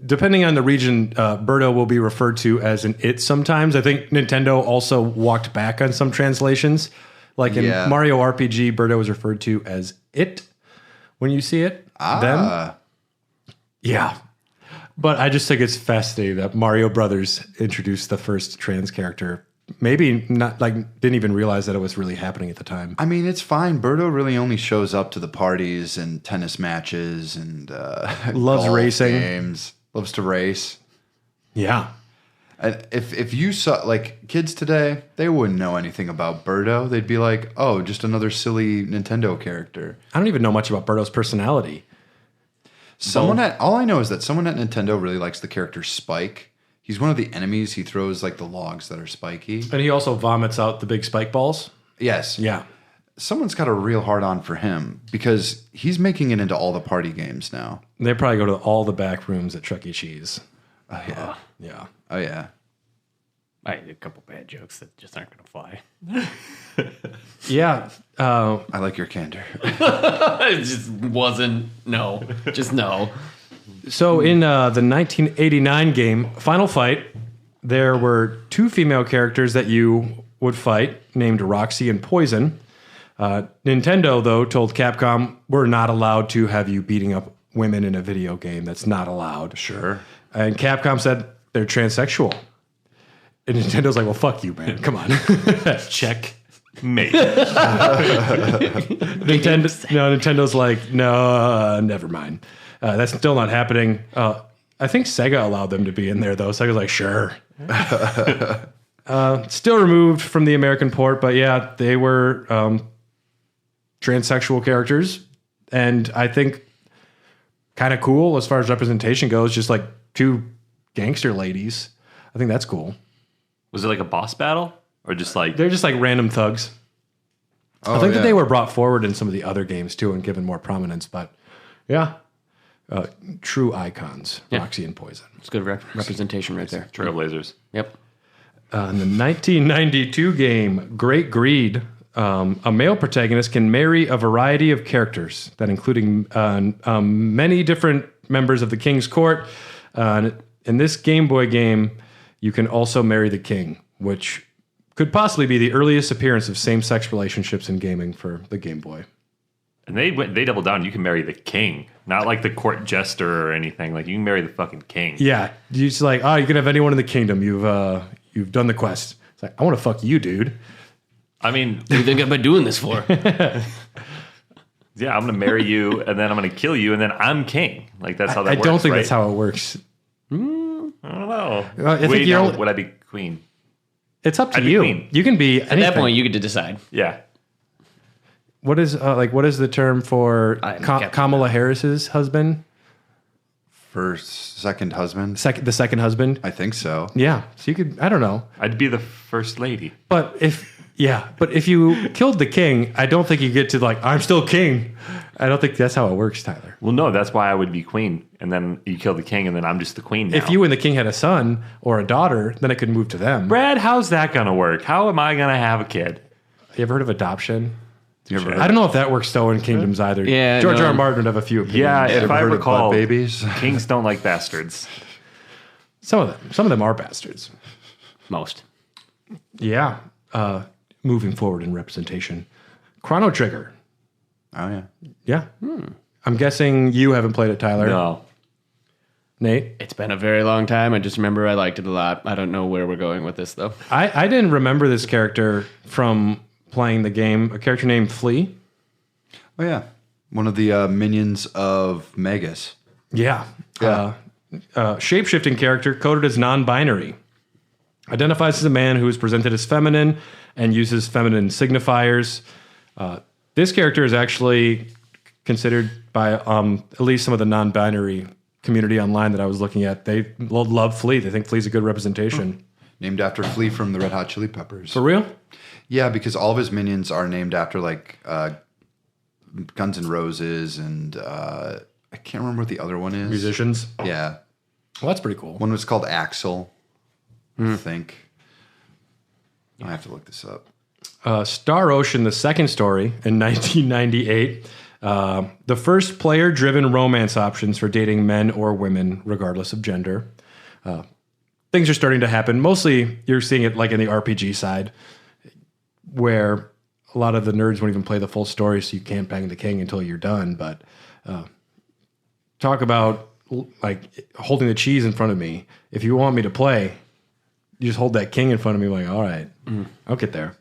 Depending on the region, Birdo will be referred to as an it sometimes. I think Nintendo also walked back on some translations. Like in Mario RPG, Birdo was referred to as it when you see it. Them. Yeah. But I just think it's fascinating that Mario Brothers introduced the first trans character. Maybe not, like, didn't even realize that it was really happening at the time. I mean, it's fine. Birdo really only shows up to the parties and tennis matches and Loves golf racing. games. Loves to race. Yeah. And if you saw, like, kids today, they wouldn't know anything about Birdo. They'd be like, oh, just another silly Nintendo character. I don't even know much about Birdo's personality. All I know is that someone at Nintendo really likes the character Spike. He's one of the enemies. He throws like the logs that are spiky. And he also vomits out the big spike balls. Yes. Yeah. Someone's got a real hard on for him because he's making it into all the party games now. They probably go to all the back rooms at Chuck E. Cheese. Oh, yeah. Yeah. Oh, yeah. I had a couple bad jokes that just aren't going to fly. Yeah. I like your candor. It just wasn't. No. Just no. So in the 1989 game, Final Fight, there were two female characters that you would fight named Roxy and Poison. Nintendo, though, told Capcom, we're not allowed to have you beating up women in a video game. That's not allowed. Sure. And Capcom said they're transsexual. And Nintendo's like, well, fuck you, man. Come on. Check. Mate. Nintendo's like, no, never mind. That's still not happening. I think Sega allowed them to be in there, though. Sega's like, sure. Still removed from the American port, but yeah, they were transsexual characters. And I think kind of cool as far as representation goes, just like two gangster ladies. I think that's cool. Was it like a boss battle? Or just like... They're just like random thugs. I think that they were brought forward in some of the other games, too, and given more prominence. But yeah, true icons, Roxy and Poison. It's good representation right there. Trailblazers. Yep. In the 1992 game, Great Greed, a male protagonist can marry a variety of characters, that including many different members of the King's Court. In this Game Boy game, you can also marry the king, which could possibly be the earliest appearance of same-sex relationships in gaming for the Game Boy. And they doubled down. You can marry the king, not like the court jester or anything. Like you can marry the fucking king. Yeah, you just like, you can have anyone in the kingdom. You've done the quest. It's like, I want to fuck you, dude. I mean, What do you think I've been doing this for? yeah, I'm gonna marry you, and then I'm gonna kill you, and then I'm king. Like that's how that I works. don't think right? that's how it works. I don't know. I think Wait, you're no, only- would I be queen? It's up to I'd be you. queen. You can be At anything. that point, you get to decide. Yeah. What is the term for I can't Kamala Harris's husband? Second husband? The second husband? I think so. Yeah. So you could, I don't know. I'd be the first lady. But if you killed the king, I don't think you get to like, I'm still king. I don't think that's how it works, Tyler. Well, no, that's why I would be queen, and then you kill the king, and then I'm just the queen now. If you and the king had a son or a daughter, then it could move to them. Brad, how's that gonna work? How am I gonna have a kid? You ever heard of adoption? You ever I don't know if that works though in kingdoms either. Yeah, George no. R. R. Martin would have a few opinions. Yeah, if ever I heard of recall, butt babies? kings don't like bastards. Some of them are bastards. Most. Yeah. Moving forward in representation. Chrono Trigger. Oh, yeah. Yeah. I'm guessing you haven't played it, Tyler. No. Nate? It's been a very long time. I just remember I liked it a lot. I don't know where we're going with this, though. I didn't remember this character from playing the game. A character named Flea. Oh, yeah. One of the minions of Magus. Yeah. Yeah. Shape-shifting character coded as non-binary. identifies as a man who is presented as feminine and uses feminine signifiers. This character is actually considered by at least some of the non-binary community online that I was looking at. They love Flea. They think Flea's a good representation. Named after Flea from the Red Hot Chili Peppers. For real? Yeah, because all of his minions are named after like Guns N' Roses and I can't remember what the other one is. Musicians? Yeah. Well, that's pretty cool. One was called Axel, I think. I have to look this up. Star Ocean, the second story in 1998. The first player-driven romance options for dating men or women, regardless of gender. Things are starting to happen. Mostly, you're seeing it like in the RPG side, where a lot of the nerds won't even play the full story, so you can't bang the king until you're done. But talk about like holding the cheese in front of me. If you want me to play, you just hold that king in front of me. Like, all right, I'll get there.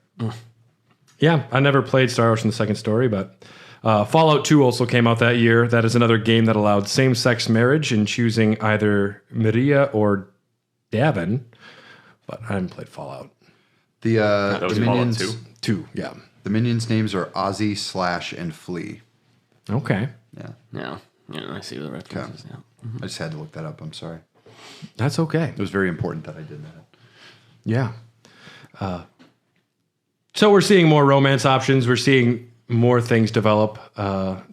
Yeah, I never played Star Ocean: The Second Story, but Fallout 2 also came out that year. That is another game that allowed same-sex marriage and choosing either Maria or Davin. But I haven't played Fallout. That was The Fallout minions, 2. 2, yeah. the minions' names are Ozzy, Slash, and Flea. Okay. Yeah. Yeah, I see the references now. I just had to look that up. I'm sorry. That's okay. It was very important that I did that. Yeah. So we're seeing more romance options. We're seeing more things develop.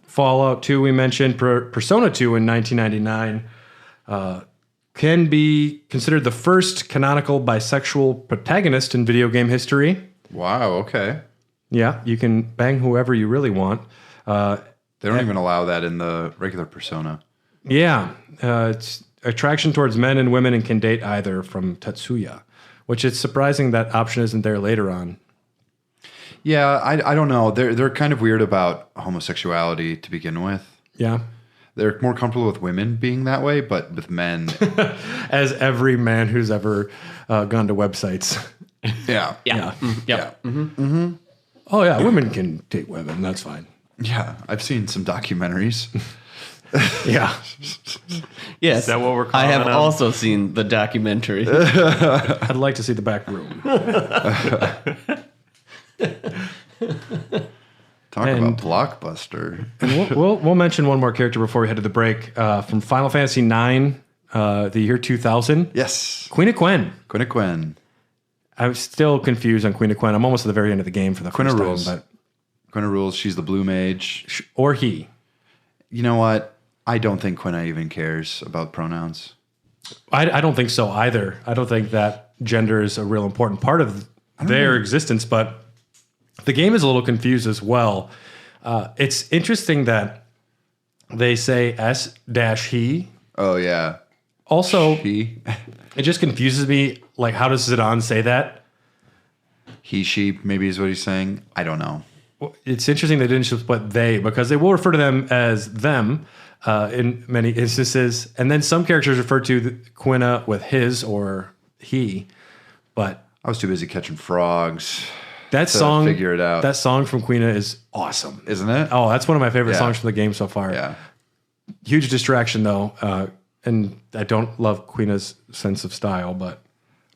Fallout 2, we mentioned. Persona 2 in 1999 can be considered the first canonical bisexual protagonist in video game history. Wow, okay. Yeah, you can bang whoever you really want. They don't even allow that in the regular Persona. Yeah, it's attraction towards men and women and can date either from Tetsuya, which is surprising that option isn't there later on. Yeah, I don't know. They're kind of weird about homosexuality to begin with. Yeah. They're more comfortable with women being that way, but with men. As every man who's ever gone to websites. Yeah. Yeah. Oh, yeah, women can date women. That's fine. Yeah, I've seen some documentaries. Yeah. Yes. Is that what we're I calling have them? also seen the documentary. I'd like to see the back room. Talk And- about Blockbuster. And we'll mention one more character before we head to the break. From Final Fantasy IX, the year 2000. Yes. Queen of Quen. Quinn. I'm still confused on Queen of Quen. I'm almost at the very end of the game for the Quina first rules. time. Quina rules. She's the blue mage. Or he. You know what? I don't think Quina even cares about pronouns. I don't think so either. I don't think that gender is a real important part of their existence, but the game is a little confused as well. It's interesting that they say S-he. Oh, yeah. Also, He. it just confuses me. Like, how does Zidane say that? He, she, maybe is what he's saying. I don't know. It's interesting they didn't just put they, because they will refer to them as them in many instances. And then some characters refer to Quina with his or he. But I was too busy catching frogs. that to song, figure it out. that song from Quina is awesome. Isn't it? Oh, that's one of my favorite Yeah. songs from the game so far. Yeah. Huge distraction though. And I don't love Quina's sense of style, but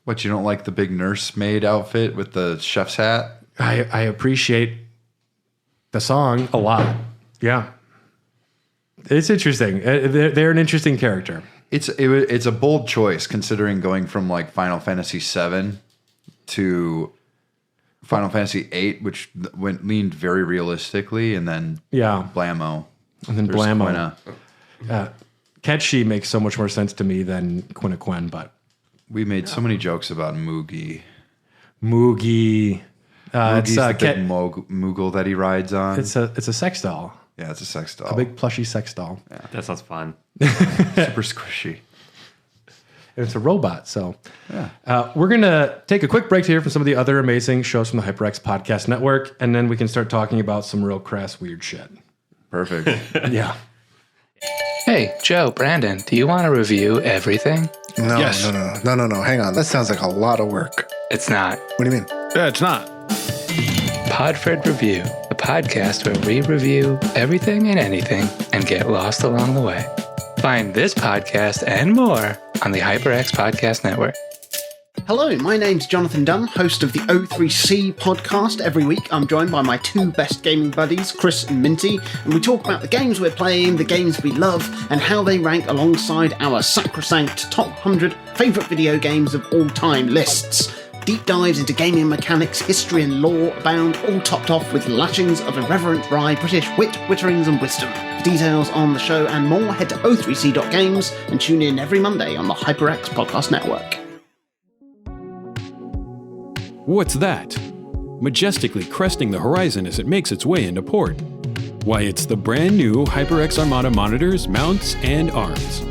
What, you don't like the big nursemaid outfit with the chef's hat? I appreciate the song a lot. Yeah. It's interesting. They're an interesting character. It's a bold choice considering going from like Final Fantasy VII to Final Fantasy VIII, which leaned very realistically, and then Yeah. Blammo. And then There's Blammo. Quina. Ketchi makes so much more sense to me than Quina Quen, but We made so many jokes about Moogie. Moogie. Moogie's the Ket- big Moogle that he rides on. it's a sex doll. Yeah, it's a sex doll. A big plushy sex doll. That sounds fun. super squishy. And it's a robot. So we're going to take a quick break to hear from some of the other amazing shows from the HyperX Podcast Network, and then we can start talking about some real crass, weird shit. Perfect. Yeah. Hey, Joe, Brandon, do you want to review everything? No, Yes. no. Hang on. That sounds like a lot of work. It's not. What do you mean? Yeah, it's not. Podfred Review, the podcast where we review everything and anything and get lost along the way. Find this podcast and more on the HyperX Podcast Network. Hello, my name's Jonathan Dunn, host of the O3C podcast. Every week I'm joined by my two best gaming buddies, Chris and Minty, and we talk about the games we're playing, the games we love, and how they rank alongside our sacrosanct top 100 favourite video games of all time lists. Deep dives into gaming mechanics, history and lore abound, all topped off with lashings of irreverent wry British wit, witterings and wisdom. For details on the show and more, head to o3c.games and tune in every Monday on the HyperX Podcast Network. What's that? Majestically cresting the horizon as it makes its way into port. Why, it's the brand new HyperX Armada monitors, mounts, and arms.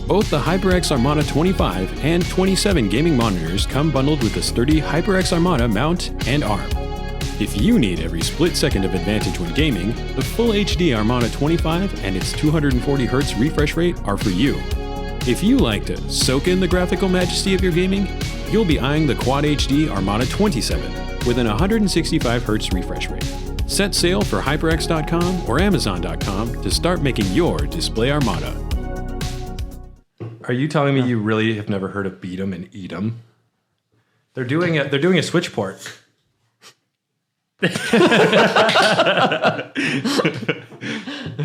Both the HyperX Armada 25 and 27 gaming monitors come bundled with a sturdy HyperX Armada mount and arm. If you need every split second of advantage when gaming, the Full HD Armada 25 and its 240Hz refresh rate are for you. If you like to soak in the graphical majesty of your gaming, you'll be eyeing the Quad HD Armada 27 with an 165Hz refresh rate. Set sail for HyperX.com or Amazon.com to start making your display Armada. Are you telling me you really have never heard of Beat 'em and Eat 'em? They're doing a Switch port.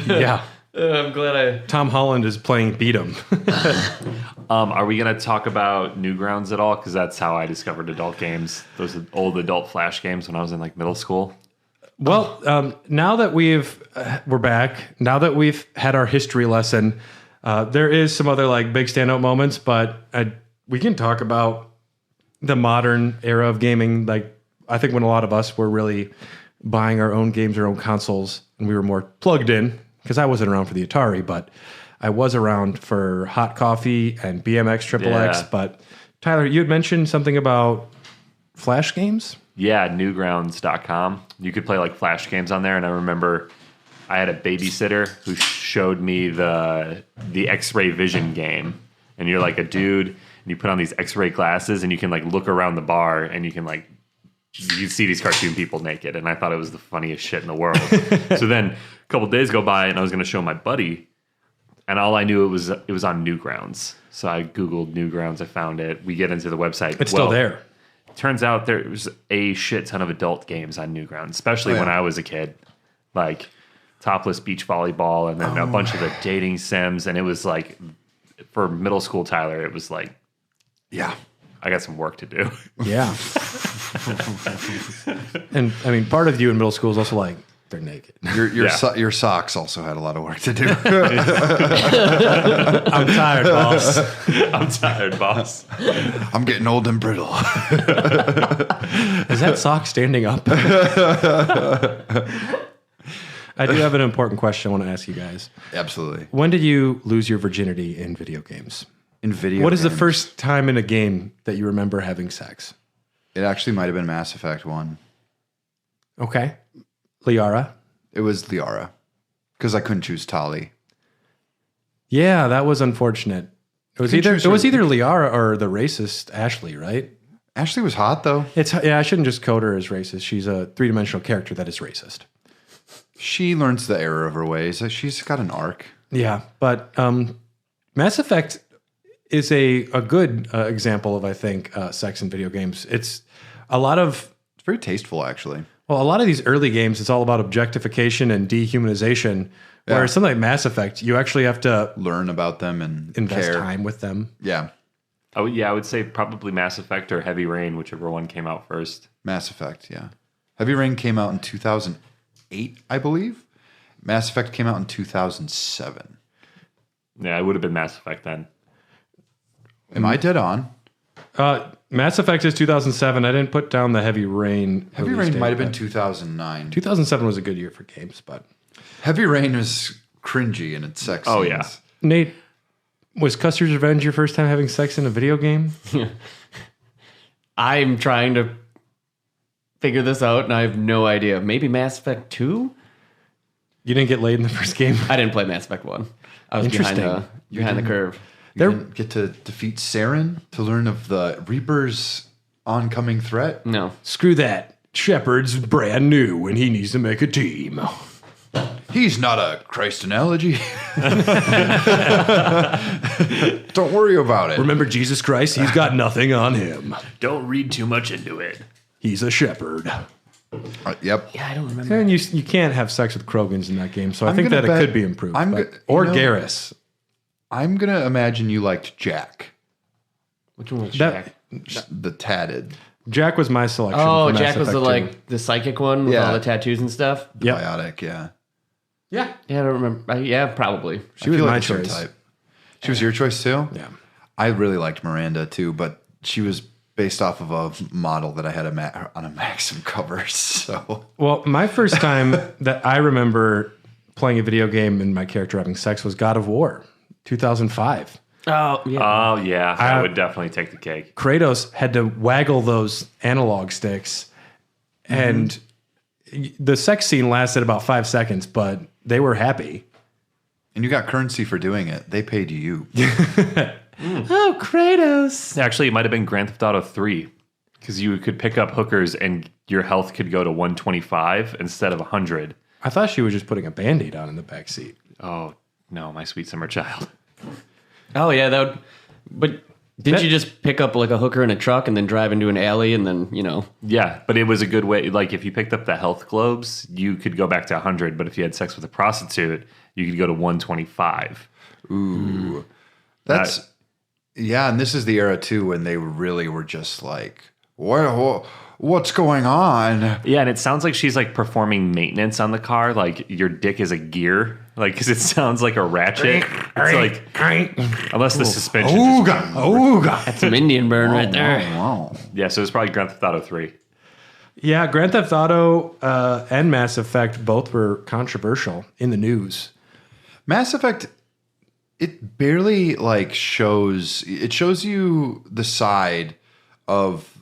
Yeah. I'm glad Tom Holland is playing Beat 'em. Are we going to talk about Newgrounds at all? Because that's how I discovered adult games. Those old adult Flash games when I was in like middle school. Well, now that we're back, now that we've had our history lesson, there is some other like big standout moments, but we can talk about the modern era of gaming. Like I think when a lot of us were really buying our own games, our own consoles, and we were more plugged in, because I wasn't around for the Atari, but I was around for Hot Coffee and BMX XXX. Yeah. But Tyler, you had mentioned something about Flash games? Yeah, newgrounds.com. You could play like Flash games on there, and I remember I had a babysitter who showed me the X-ray vision game. And you're like a dude, and you put on these X-ray glasses, and you can like look around the bar, and you can like you see these cartoon people naked, and I thought it was the funniest shit in the world. So then a couple days go by, and I was going to show my buddy, and all I knew it was on Newgrounds. So I Googled Newgrounds, I found it. We get into the website. It's still there. Turns out there was a shit ton of adult games on Newgrounds, especially when I was a kid. Like topless beach volleyball, and then a bunch of the dating sims, and it was like, for middle school Tyler, it was like, Yeah. I got some work to do. Yeah. And I mean, part of you in middle school is also like, they're naked. Your socks also had a lot of work to do. I'm tired, boss. I'm tired, boss. I'm getting old and brittle. Is that sock standing up? I do have an important question I want to ask you guys. Absolutely. When did you lose your virginity in video games? What is the games, first time in a game that you remember having sex? It actually might have been Mass Effect 1. Okay. Liara? It was Liara. Because I couldn't choose Tali. Yeah, that was unfortunate. It was either Liara or the racist Ashley, right? Ashley was hot, though. I shouldn't just code her as racist. She's a three-dimensional character that is racist. She learns the error of her ways. She's got an arc. Yeah, but Mass Effect is a good example of, I think, sex in video games. It's very tasteful, actually. Well, a lot of these early games, it's all about objectification and dehumanization. Yeah. Whereas something like Mass Effect, you actually have to learn about them and invest care. time with them. Yeah. I would say probably Mass Effect or Heavy Rain, whichever one came out first. Mass Effect, yeah. Heavy Rain came out in 2008, I believe. Mass Effect came out in 2007. Yeah, it would have been Mass Effect then. Am I dead on? Mass Effect is 2007. I didn't put down the Heavy Rain. Heavy Rain might have been 2009. 2007 was a good year for games, but Heavy Rain was cringy in its sex Oh, scenes. yeah. Nate, was Custer's Revenge your first time having sex in a video game? I'm trying to figure this out, and I have no idea. Maybe Mass Effect 2? You didn't get laid in the first game? I didn't play Mass Effect 1. I was behind the curve. You didn't get to defeat Saren to learn of the Reaper's oncoming threat? No. Screw that. Shepard's brand new and he needs to make a team. He's not a Christ analogy. Don't worry about it. Remember Jesus Christ? He's got nothing on him. Don't read too much into it. He's a shepherd. Yep. Yeah, I don't remember. And you can't have sex with Krogans in that game, so I I'm think gonna that bet- it could be improved. I'm but- go- or you know- Garrus. I'm going to imagine you liked Jack, Which one was That- Jack? the tatted, Jack was my selection. Oh, for Mass Jack was the Effect 2. the psychic one with Yeah. all the tattoos and stuff. Yep. biotic, yeah. Yeah. Yeah, I don't remember. Yeah, probably. She was feel my like it's her choice. type. She was your choice too? Yeah. I really liked Miranda too, but she was based off of a model that I had on a Maxim cover. So Well, my first time that I remember playing a video game and my character having sex was God of War, 2005. Oh, yeah. Oh, yeah. That would definitely take the cake. Kratos had to waggle those analog sticks, and the sex scene lasted about 5 seconds, but they were happy. and you got currency for doing it. They paid you. Oh, Kratos. Actually, it might have been Grand Theft Auto 3 because you could pick up hookers and your health could go to 125 instead of 100. I thought she was just putting a Band-Aid on in the back seat. Oh, no, my sweet summer child. Oh, yeah, that would. But didn't you just pick up like a hooker in a truck and then drive into an alley and then, Yeah, but it was a good way. Like, if you picked up the health globes, you could go back to 100. But if you had sex with a prostitute, you could go to 125. Ooh. That's yeah, and this is the era too when they really were just like, what's going on? Yeah, and it sounds like she's like performing maintenance on the car. Like your dick is a gear. Like, because it sounds like a ratchet. It's like, unless the suspension. Ooga. That's some Indian burn right there. Wow. Yeah, so it's probably Grand Theft Auto 3. Yeah, Grand Theft Auto and Mass Effect both were controversial in the news. Mass Effect, it barely like shows you the side of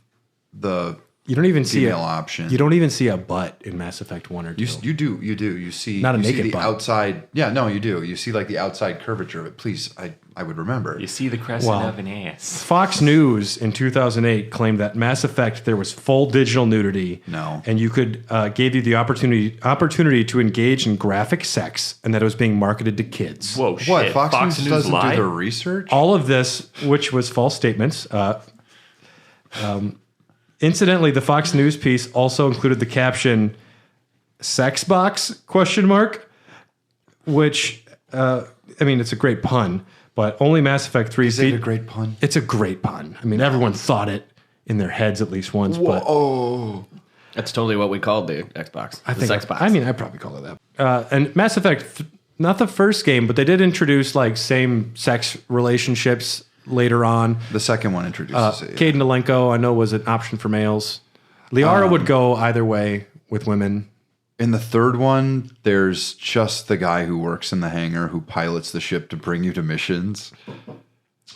the You don't even see female option. You don't even see a butt in Mass Effect 1 or 2. You do. You see Not a you see naked the butt. outside. Yeah, no, you do. You see like the outside curvature of it. Please, I would remember. You see the crescent Wow. of an ass. Fox News in 2008 claimed that Mass Effect there was full digital nudity. No. And you could gave you the opportunity to engage in graphic sex, and that it was being marketed to kids. Whoa, What? shit. Fox News doesn't do lied? their research? All of this, which was false statements. Incidentally, the Fox News piece also included the caption "sex box?" ? Which I mean, it's a great pun, but only Mass Effect 3 Is it a great pun? It's a great pun. I mean, everyone thought it in their heads at least once. But Oh, That's totally what we called the Xbox. I the think sex box. I mean, I probably call it that. And Mass Effect, not the first game, but they did introduce like same-sex relationships later on. the second one introduces it. Caden Alenko, I know, was an option for males. Liara would go either way with women. In the third one, there's just the guy who works in the hangar who pilots the ship to bring you to missions.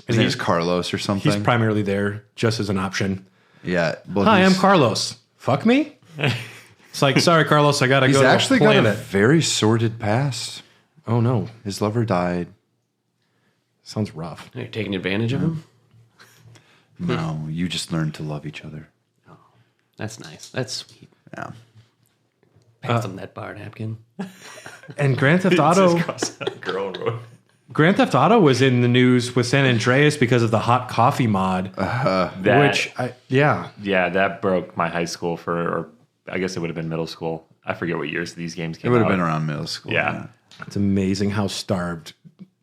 His name's Carlos or something. He's primarily there just as an option. yeah. Well, Hi, I'm Carlos. Fuck me? It's like, sorry, Carlos, I gotta He's go actually to got a planet. very sordid past. Oh no, His lover died. sounds rough. You're taking advantage of him? No, you just learned to love each other. That's nice. That's sweet. Yeah. Pass him that bar napkin. And Grand Theft Auto, Girl wrote. Grand Theft Auto was in the news with San Andreas because of the hot coffee mod, Yeah, that broke my high school or I guess it would have been middle school. I forget what years these games It came out. would have been around middle school. Yeah. It's amazing how starved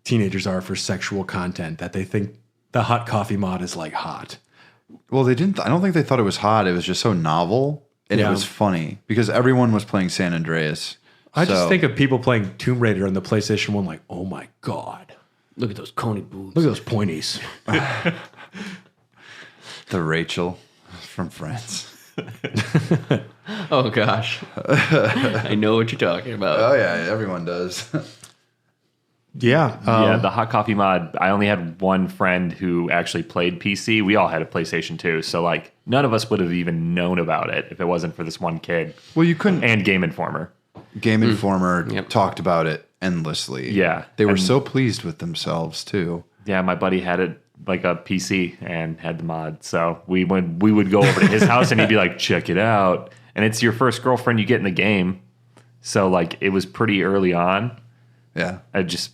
teenagers are for sexual content that they think the hot coffee mod is like hot. Well, they didn't. I don't think they thought it was hot. It was just so novel, and Yeah. it was funny because everyone was playing San Andreas. I just So- think of people playing Tomb Raider on the PlayStation 1 like, oh my God. Look at those coney boobs. Look at those pointies. the Rachel from Friends. Oh, gosh. I know what you're talking about. Oh yeah, everyone does. Yeah. Yeah, the hot coffee mod. I only had one friend who actually played PC. We all had a PlayStation 2, so like none of us would have even known about it if it wasn't for this one kid. Well, you couldn't. And Game Informer. Game Informer Yep. talked about it endlessly. Yeah, they were and- so pleased with themselves too. Yeah, my buddy had it like a PC and had the mod. So we would go over to his house and he'd be like, "Check it out." And it's your first girlfriend you get in the game. So like it was pretty early on. Yeah. I just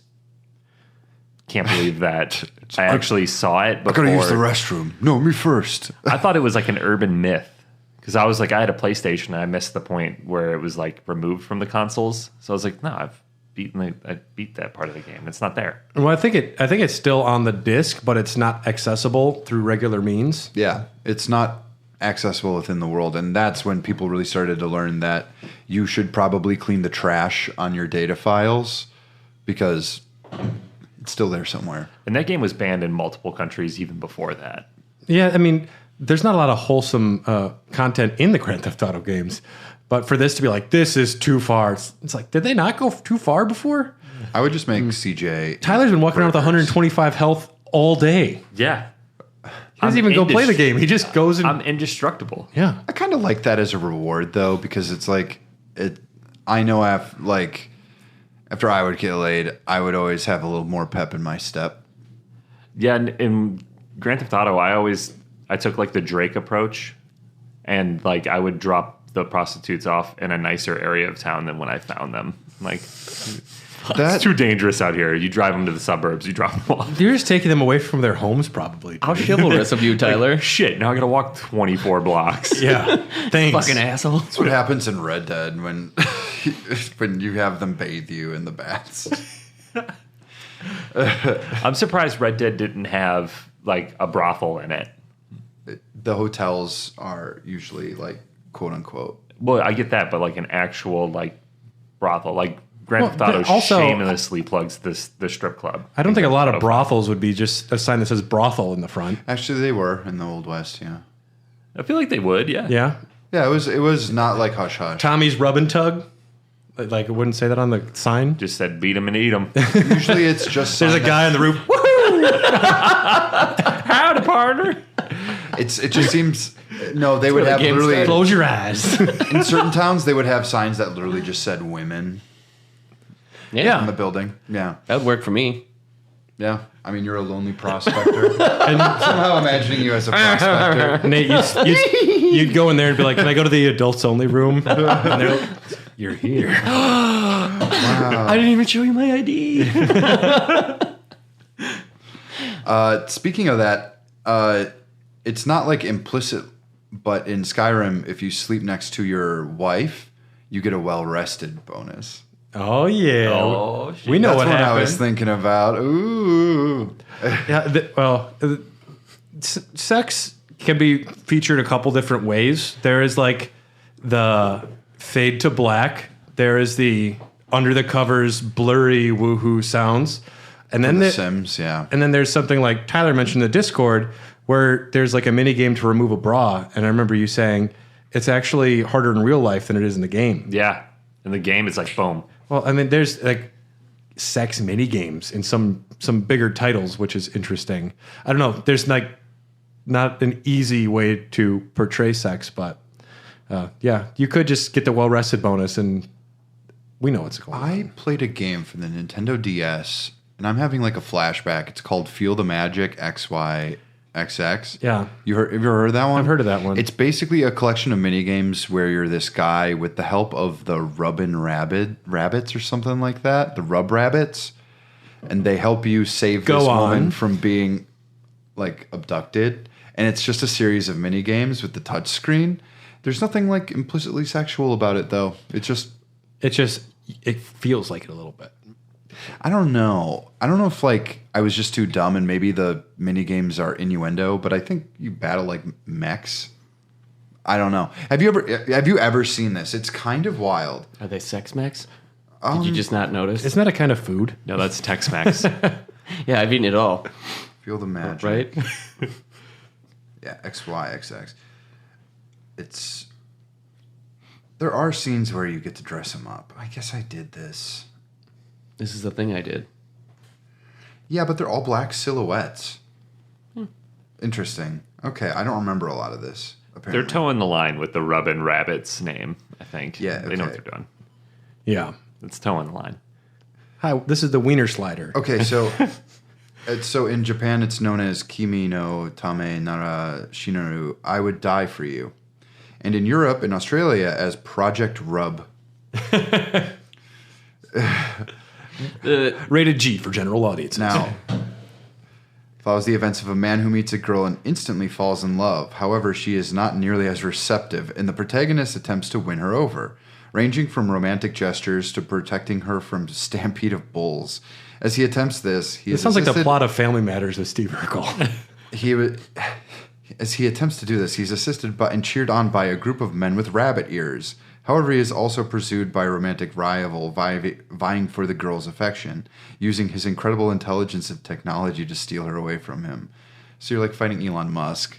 can't believe that I actually saw it before. I gotta use the restroom. No, me first. I thought it was like an urban myth because I was like, I had a PlayStation and I missed the point where it was like removed from the consoles. So I was like, no, I beat that part of the game. It's not there. Well, I think it's still on the disc, but it's not accessible through regular means. Yeah, it's not accessible within the world, and that's when people really started to learn that you should probably clean the trash on your data files because it's still there somewhere. And that game was banned in multiple countries even before that. Yeah, I mean, there's not a lot of wholesome content in the Grand Theft Auto games, but for this to be like, this is too far, it's like, did they not go too far before? I would just make CJ. Tyler's been walking around with 125 health all day. Yeah. He doesn't even go play the game. He just goes and... I'm indestructible. Yeah. I kind of like that as a reward, though, because it's like, I know after I would get laid, I would always have a little more pep in my step. Yeah, in Grand Theft Auto, I took like the Drake approach, and like I would drop the prostitutes off in a nicer area of town than when I found them. Like, it's too dangerous out here. You drive them to the suburbs, you drop them off. You're just taking them away from their homes, probably. How chivalrous of you, Tyler. Like, shit, now I gotta walk 24 blocks. Yeah, thanks. Fucking asshole. That's what happens in Red Dead when you have them bathe you in the baths. I'm surprised Red Dead didn't have like a brothel in it. The hotels are usually like quote unquote. Well, I get that, but like an actual like brothel, like Grand Theft Auto also, shamelessly plugs the strip club. I don't think a lot of brothels would be just a sign that says brothel in the front. Actually, they were in the Old West. Yeah. I feel like they would. Yeah. Yeah. Yeah. It was not like hush hush. Tommy's Rub and Tug. Like it wouldn't say that on the sign. Just said beat them and eat them. Usually it's just there's a guy on the roof. Woohoo! Howdy, partner. It just seems they would have literally close your eyes. In certain towns they would have signs that literally just said women. Yeah. On the building. Yeah. That would work for me. Yeah. I mean, you're a lonely prospector. And somehow imagining you as a prospector. Nate, you'd go in there and be like, can I go to the adults only room? And they're like, you're here. Wow. I didn't even show you my ID. Speaking of that, it's not like implicit, but in Skyrim, if you sleep next to your wife, you get a well-rested bonus. Oh, yeah. Oh, shit. We know That's what what happened. I was thinking about. Ooh. Yeah, sex can be featured a couple different ways. There is like the fade to black. There is the under the covers blurry woohoo sounds. And then the Sims, yeah. And then there's something like Tyler mentioned in the Discord where there's like a mini game to remove a bra. And I remember you saying it's actually harder in real life than it is in the game. Yeah. In the game, it's like boom. Well, I mean, there's like sex mini games in some bigger titles, which is interesting. I don't know. There's like not an easy way to portray sex, but yeah, you could just get the well-rested bonus, and we know what's going on. I played a game for the Nintendo DS, and I'm having like a flashback. It's called Feel the Magic XYXX. Yeah. Have you ever heard of that one? I've heard of that one. It's basically a collection of mini games where you're this guy with the help of the Rubbin' Rabbits or something like that. The Rub Rabbits. And they help you save this woman from being like abducted. And it's just a series of mini games with the touch screen. There's nothing like implicitly sexual about it though. It feels like it a little bit. I don't know. I don't know if like I was just too dumb and maybe the mini games are innuendo, but I think you battle like mechs. I don't know. Have you ever seen this? It's kind of wild. Are they sex mechs? Did you just not notice? Isn't that a kind of food? No, that's Tex-Mex. Yeah, I've eaten it all. Feel the magic. Right? Yeah, XYXX. There are scenes where you get to dress them up. I guess I did this. This is the thing I did. Yeah, but they're all black silhouettes. Interesting. Okay, I don't remember a lot of this. Apparently. They're towing the line with the Rubbin' Rabbits name, I think. Yeah, They know what okay. they're doing. Yeah. It's towing the line. Hi, this is the wiener slider. Okay, so so in Japan it's known as Kimi no Tame Nara Shinaru, I would die for you. And in Europe and Australia as Project Rub. Rated G for general audiences. Now, follows the events of a man who meets a girl and instantly falls in love. However, she is not nearly as receptive, and the protagonist attempts to win her over, ranging from romantic gestures to protecting her from a stampede of bulls. As he attempts this, It sounds like the plot of Family Matters with Steve Urkel. As he attempts to do this, he's assisted by and cheered on by a group of men with rabbit ears. However, he is also pursued by a romantic rival vying for the girl's affection, using his incredible intelligence and technology to steal her away from him. So you're like fighting Elon Musk.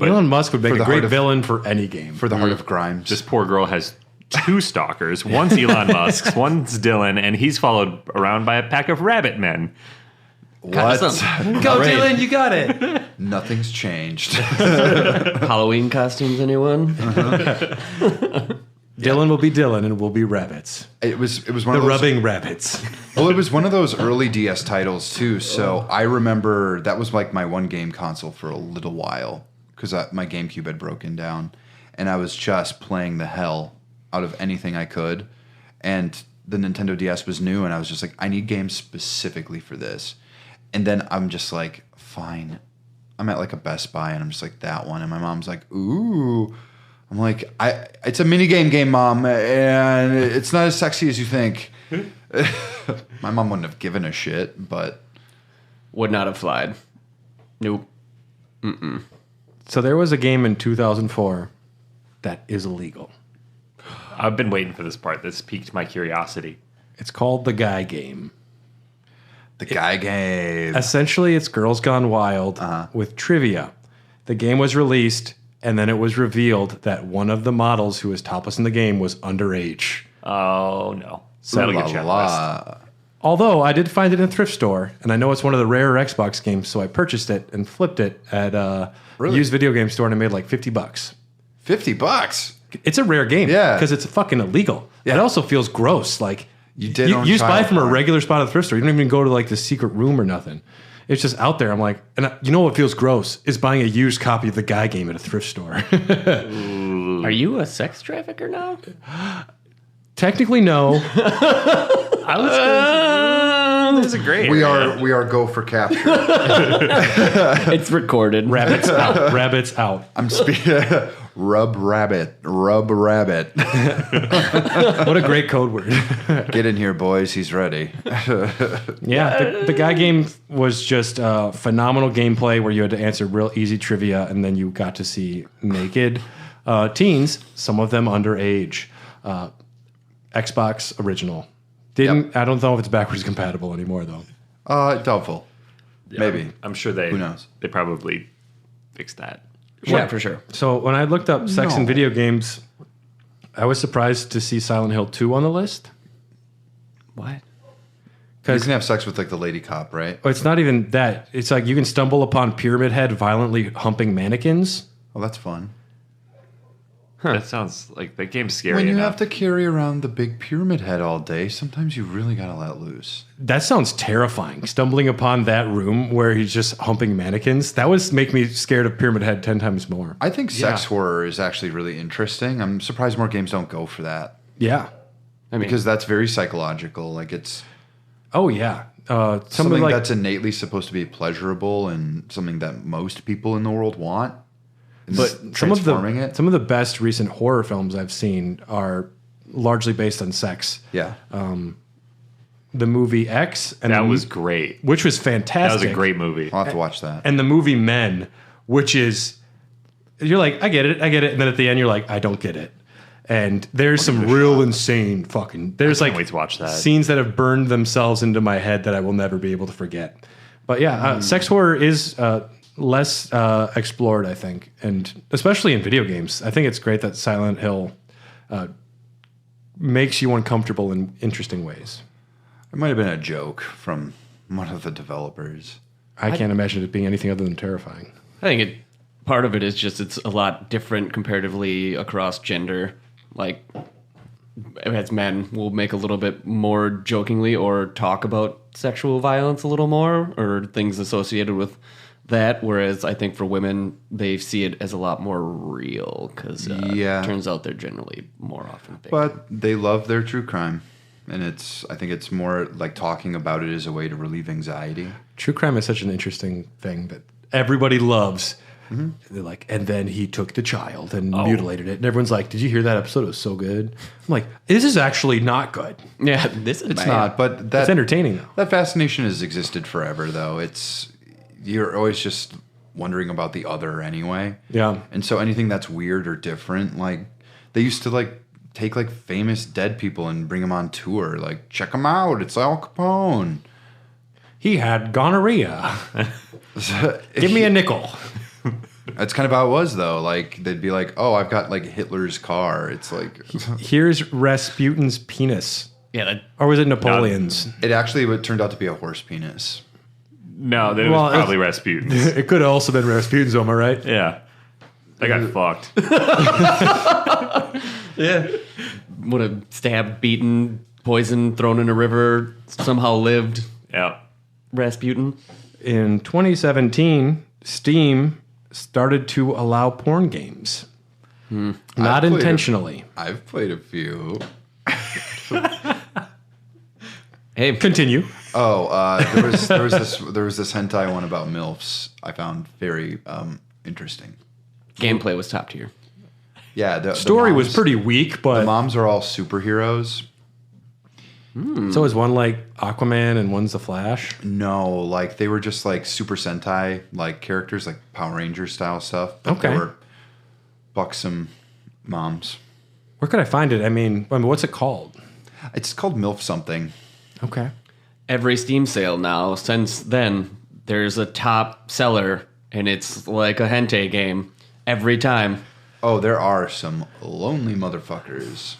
Elon Musk would make a great Heart of- villain for any game. For the Heart of Grimes. This poor girl has 2 stalkers. One's Elon Musk's, one's Dylan, and he's followed around by a pack of rabbit men. What? Go, Dylan, you got it. Nothing's changed. Halloween costumes, anyone? Dylan will be Dylan and we'll be rabbits. It was one The of those, rubbing rabbits. Well, it was one of those early DS titles too. So I remember that was like my one game console for a little while because my GameCube had broken down, and I was just playing the hell out of anything I could. And the Nintendo DS was new, and I was just like, I need games specifically for this. And then I'm just like, fine. I'm at like a Best Buy, and I'm just like, that one. And my mom's like, ooh. I'm like, it's a minigame, Mom, and it's not as sexy as you think. My mom wouldn't have given a shit, but... Would not have flied. Nope. So there was a game in 2004 that is illegal. I've been waiting for this part. This piqued my curiosity. It's called The Guy Game. The guy game. Essentially, it's Girls Gone Wild with trivia. The game was released, and then it was revealed that one of the models who was topless in the game was underage. Oh, no. That'll get you on the list. Although I did find it in a thrift store, and I know it's one of the rare Xbox games, so I purchased it and flipped it at a used video game store, and I made like $50. $50? It's a rare game, Yeah. because it's fucking illegal. Yeah. It also feels gross. Like You did just buy it from a regular spot at the thrift store. You don't even go to like the secret room or nothing. It's just out there. I'm like, you know what feels gross is buying a used copy of the Guy Game at a thrift store. Are you a sex trafficker now? Technically, no. This is great. We are go for capture. It's recorded. Rabbits out. Rabbits out. I'm rub rabbit. What a great code word. Get in here, boys. He's ready. Yeah, the Guy Game was just phenomenal gameplay where you had to answer real easy trivia, and then you got to see naked teens, some of them underage. Xbox original. I don't know if it's backwards compatible anymore though. Doubtful. Yeah, Maybe. I'm sure they. Who knows? They probably fixed that. Yeah, for sure. So when I looked up sex in video games, I was surprised to see Silent Hill 2 on the list. What? You Because can have sex with like the lady cop, right? it's not even that. It's like you can stumble upon Pyramid Head violently humping mannequins. Oh, that's fun. That sounds like the game's scary When you enough. have to carry around the big pyramid head all day, sometimes you really gotta let loose. That sounds terrifying. Stumbling upon that room where he's just humping mannequins, that would make me scared of Pyramid Head 10 times more. I think sex horror is actually really interesting. I'm surprised more games don't go for that. Yeah. I mean, Because that's very psychological. Like it's Oh, yeah. something like that's innately supposed to be pleasurable and something that most people in the world want. And But some of transforming the best recent horror films I've seen are largely based on sex. Yeah. The movie X, and that was great. which was That fantastic. was a great movie. I'll have to watch that. And the movie Men, which is you're like, I get it, and then at the end you're like, I don't get it. And there's some real insane fucking. There's I can't like wait to watch that. scenes that have burned themselves into my head that I will never be able to forget. But yeah, sex horror is less explored, I think, and especially in video games. I think it's great that Silent Hill makes you uncomfortable in interesting ways. It might have been a joke from one of the developers. I can't imagine it being anything other than terrifying. I think part of it is just it's a lot different comparatively across gender. Like, as men, we'll make a little bit more jokingly or talk about sexual violence a little more or things associated with that. Whereas I think for women, they see it as a lot more real because it turns out they're generally more often big. But they love their true crime. And I think it's more like talking about it as a way to relieve anxiety. True crime is such an interesting thing that everybody loves. They're like, and then he took the child and mutilated it. And everyone's like, did you hear that episode? It was so good. I'm like, this is actually not good. Yeah, it's not, but it's entertaining though. That fascination has existed forever though. You're always just wondering about the other anyway. Yeah. And so anything that's weird or different, like they used to like take like famous dead people and bring them on tour. Like, check them out. It's Al Capone. He had gonorrhea. Give me a nickel. That's kind of how it was, though. Like, they'd be like, oh, I've got, like, Hitler's car. It's like... Here's Rasputin's penis. Yeah. Or was it Napoleon's? It actually turned out to be a horse penis. No, that was probably Rasputin's. It could have also been Rasputin's, am I right? Yeah. They got fucked. Yeah. Would have stabbed, beaten, poisoned, thrown in a river, somehow lived. Yeah. Rasputin. In 2017, Steam started to allow porn games. Not intentionally. I've played a few. Hey, continue. Oh, there was this hentai one about MILFs I found very interesting. Gameplay was top tier. Yeah, the story moms, was pretty weak, but the moms are all superheroes. So is one like Aquaman and one's the Flash? No, like they were just like Super Sentai like characters, like Power Ranger style stuff. But they were buxom moms. Where could I find it? I mean, what's it called? It's called MILF something. Okay. Every Steam sale now, since then, there's a top seller, and it's like a hentai game every time. Oh, there are some lonely motherfuckers.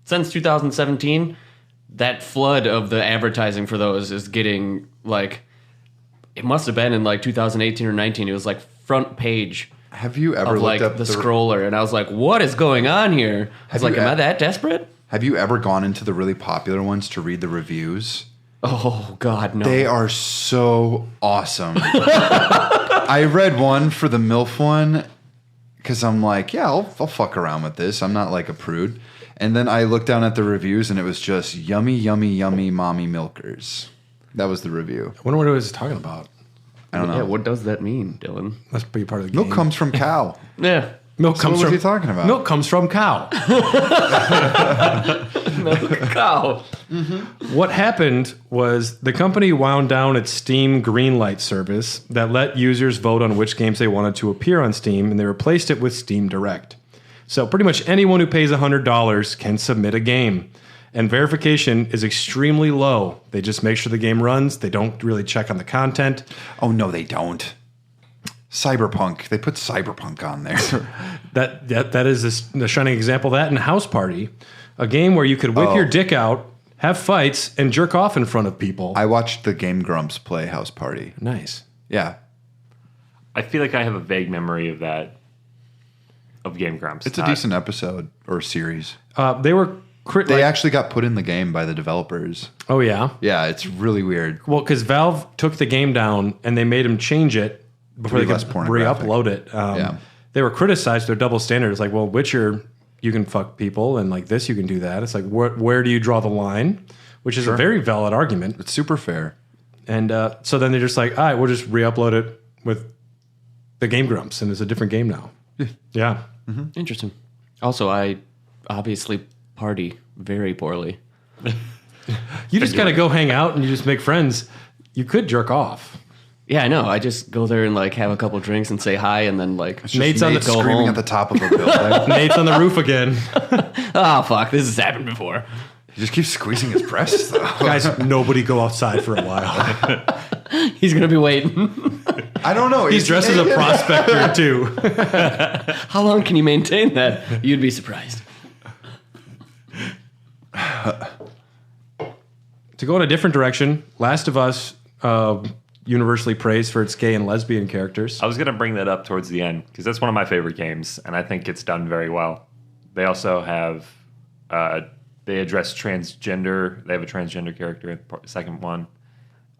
Since 2017, that flood of the advertising for those is getting, like, it must have been in, like, 2018 or 19. It was, like, front page. Have you ever of, looked like, up the scroller? And I was like, what is going on here? I was like, am I that desperate? Have you ever gone into the really popular ones to read the reviews? Oh, God, no. They are so awesome. I read one for the MILF one because I'm like, yeah, I'll fuck around with this. I'm not like a prude. And then I looked down at the reviews and it was just yummy, yummy, yummy mommy milkers. That was the review. I wonder what it was talking about. I don't know. Yeah, what does that mean, Dylan? Must be part of the game. Milk comes from cow. Yeah. Milk So comes what was from he talking about? Milk comes from cow. Milk cow. What happened was the company wound down its Steam Greenlight service that let users vote on which games they wanted to appear on Steam, and they replaced it with Steam Direct. So pretty much anyone who pays $100 can submit a game. And verification is extremely low. They just make sure the game runs. They don't really check on the content. Oh, no, they don't. Cyberpunk. They put Cyberpunk on there. That is a shining example of that. And House Party, a game where you could whip your dick out, have fights, and jerk off in front of people. I watched the Game Grumps play House Party. Nice. Yeah. I feel like I have a vague memory of that, of Game Grumps. It's a decent episode or series. They were... They actually got put in the game by the developers. Oh, yeah? Yeah, it's really weird. Well, because Valve took the game down and they made them change it before they could re-upload it. They were criticized for their double standard. It's like, well, Witcher, you can fuck people, and like this, you can do that. It's like, where do you draw the line? Which is a very valid argument. It's super fair. And so then they're just like, all right, we'll just re-upload it with the Game Grumps, and it's a different game now. Yeah. Mm-hmm. Interesting. Also, I obviously party very poorly. You just gotta go hang out and you just make friends. You could jerk off. Yeah, I know. I just go there and like have a couple drinks and say hi, and then like Nate's on the screaming home at the top of a building. Nate's on the roof again. Oh fuck, this has happened before. He just keeps squeezing his breasts though. Guys, nobody go outside for a while. He's gonna be waiting. I don't know. He's dressed as a prospector too. How long can you maintain that? You'd be surprised. To go in a different direction, Last of Us, universally praised for its gay and lesbian characters. I was going to bring that up towards the end because that's one of my favorite games, and I think it's done very well. They also have, they address transgender. They have a transgender character in the second one.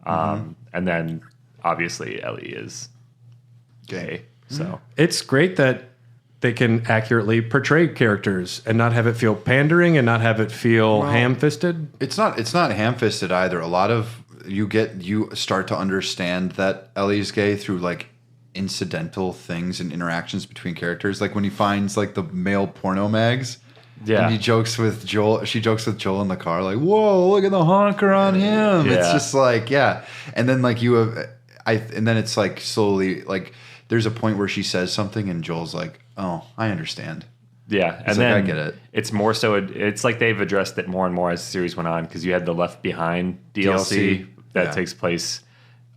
And then obviously Ellie is gay. So It's great that they can accurately portray characters and not have it feel pandering and not have it feel ham-fisted. It's not ham-fisted either. A lot of you start to understand that Ellie's gay through like incidental things and interactions between characters. Like when he finds like the male porno mags. yeah, And he jokes with Joel. She jokes with Joel in the car, like, "Whoa, look at the honker on him." Yeah. It's just like, yeah. And then like and then it's like slowly like there's a point where she says something and Joel's like, "Oh, I understand." yeah, and like, then I get it. It's more so. It's like they've addressed it more and more as the series went on because you had the Left Behind DLC that takes place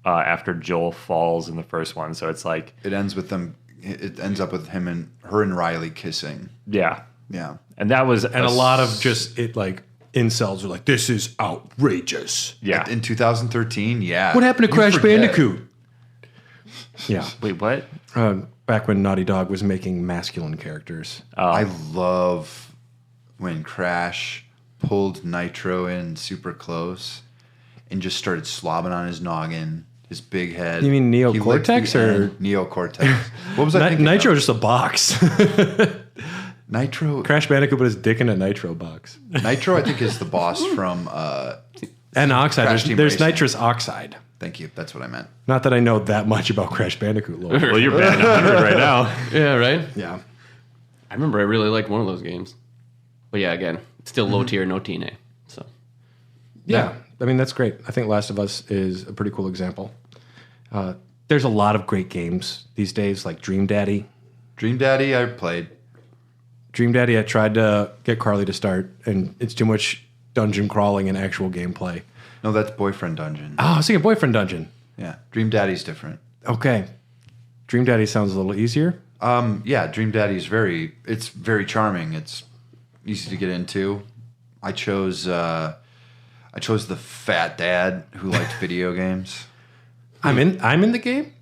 after Joel falls in the first one. So it's like It ends with them. It ends up with her and Riley kissing. yeah, Yeah. and that was And a lot of just it like incels are like, this is outrageous. yeah. In 2013, yeah. What happened to You Crash forget. Bandicoot? Yeah. Wait, what? Back when Naughty Dog was making masculine characters. I love when Crash pulled Nitro in super close and just started slobbing on his noggin, his big head. You mean He licked Neocortex the or- end. Neocortex? What was I thinking? Nitro of? just a box. Nitro. Crash Bandicoot put his dick in a Nitro box. Nitro, I think, is the boss from. And oxide. Crash Team There's Racing. nitrous oxide. Thank you. That's what I meant. Not that I know that much about Crash Bandicoot lore. Well, you're batting 100 right now. Yeah, right? Yeah. I remember I really liked one of those games. But yeah, again, it's still low tier, no TNA. So Yeah. I mean, that's great. I think Last of Us is a pretty cool example. There's a lot of great games these days, like Dream Daddy. Dream Daddy, I played. Dream Daddy, I tried to get Carly to start, and it's too much dungeon crawling and actual gameplay. No, that's Boyfriend Dungeon. Oh, I was thinking Boyfriend Dungeon. Yeah. Dream Daddy's different. Okay. Dream Daddy sounds a little easier. Yeah, Dream Daddy is it's very charming. It's easy to get into. I chose the fat dad who liked video games. I'm in the game?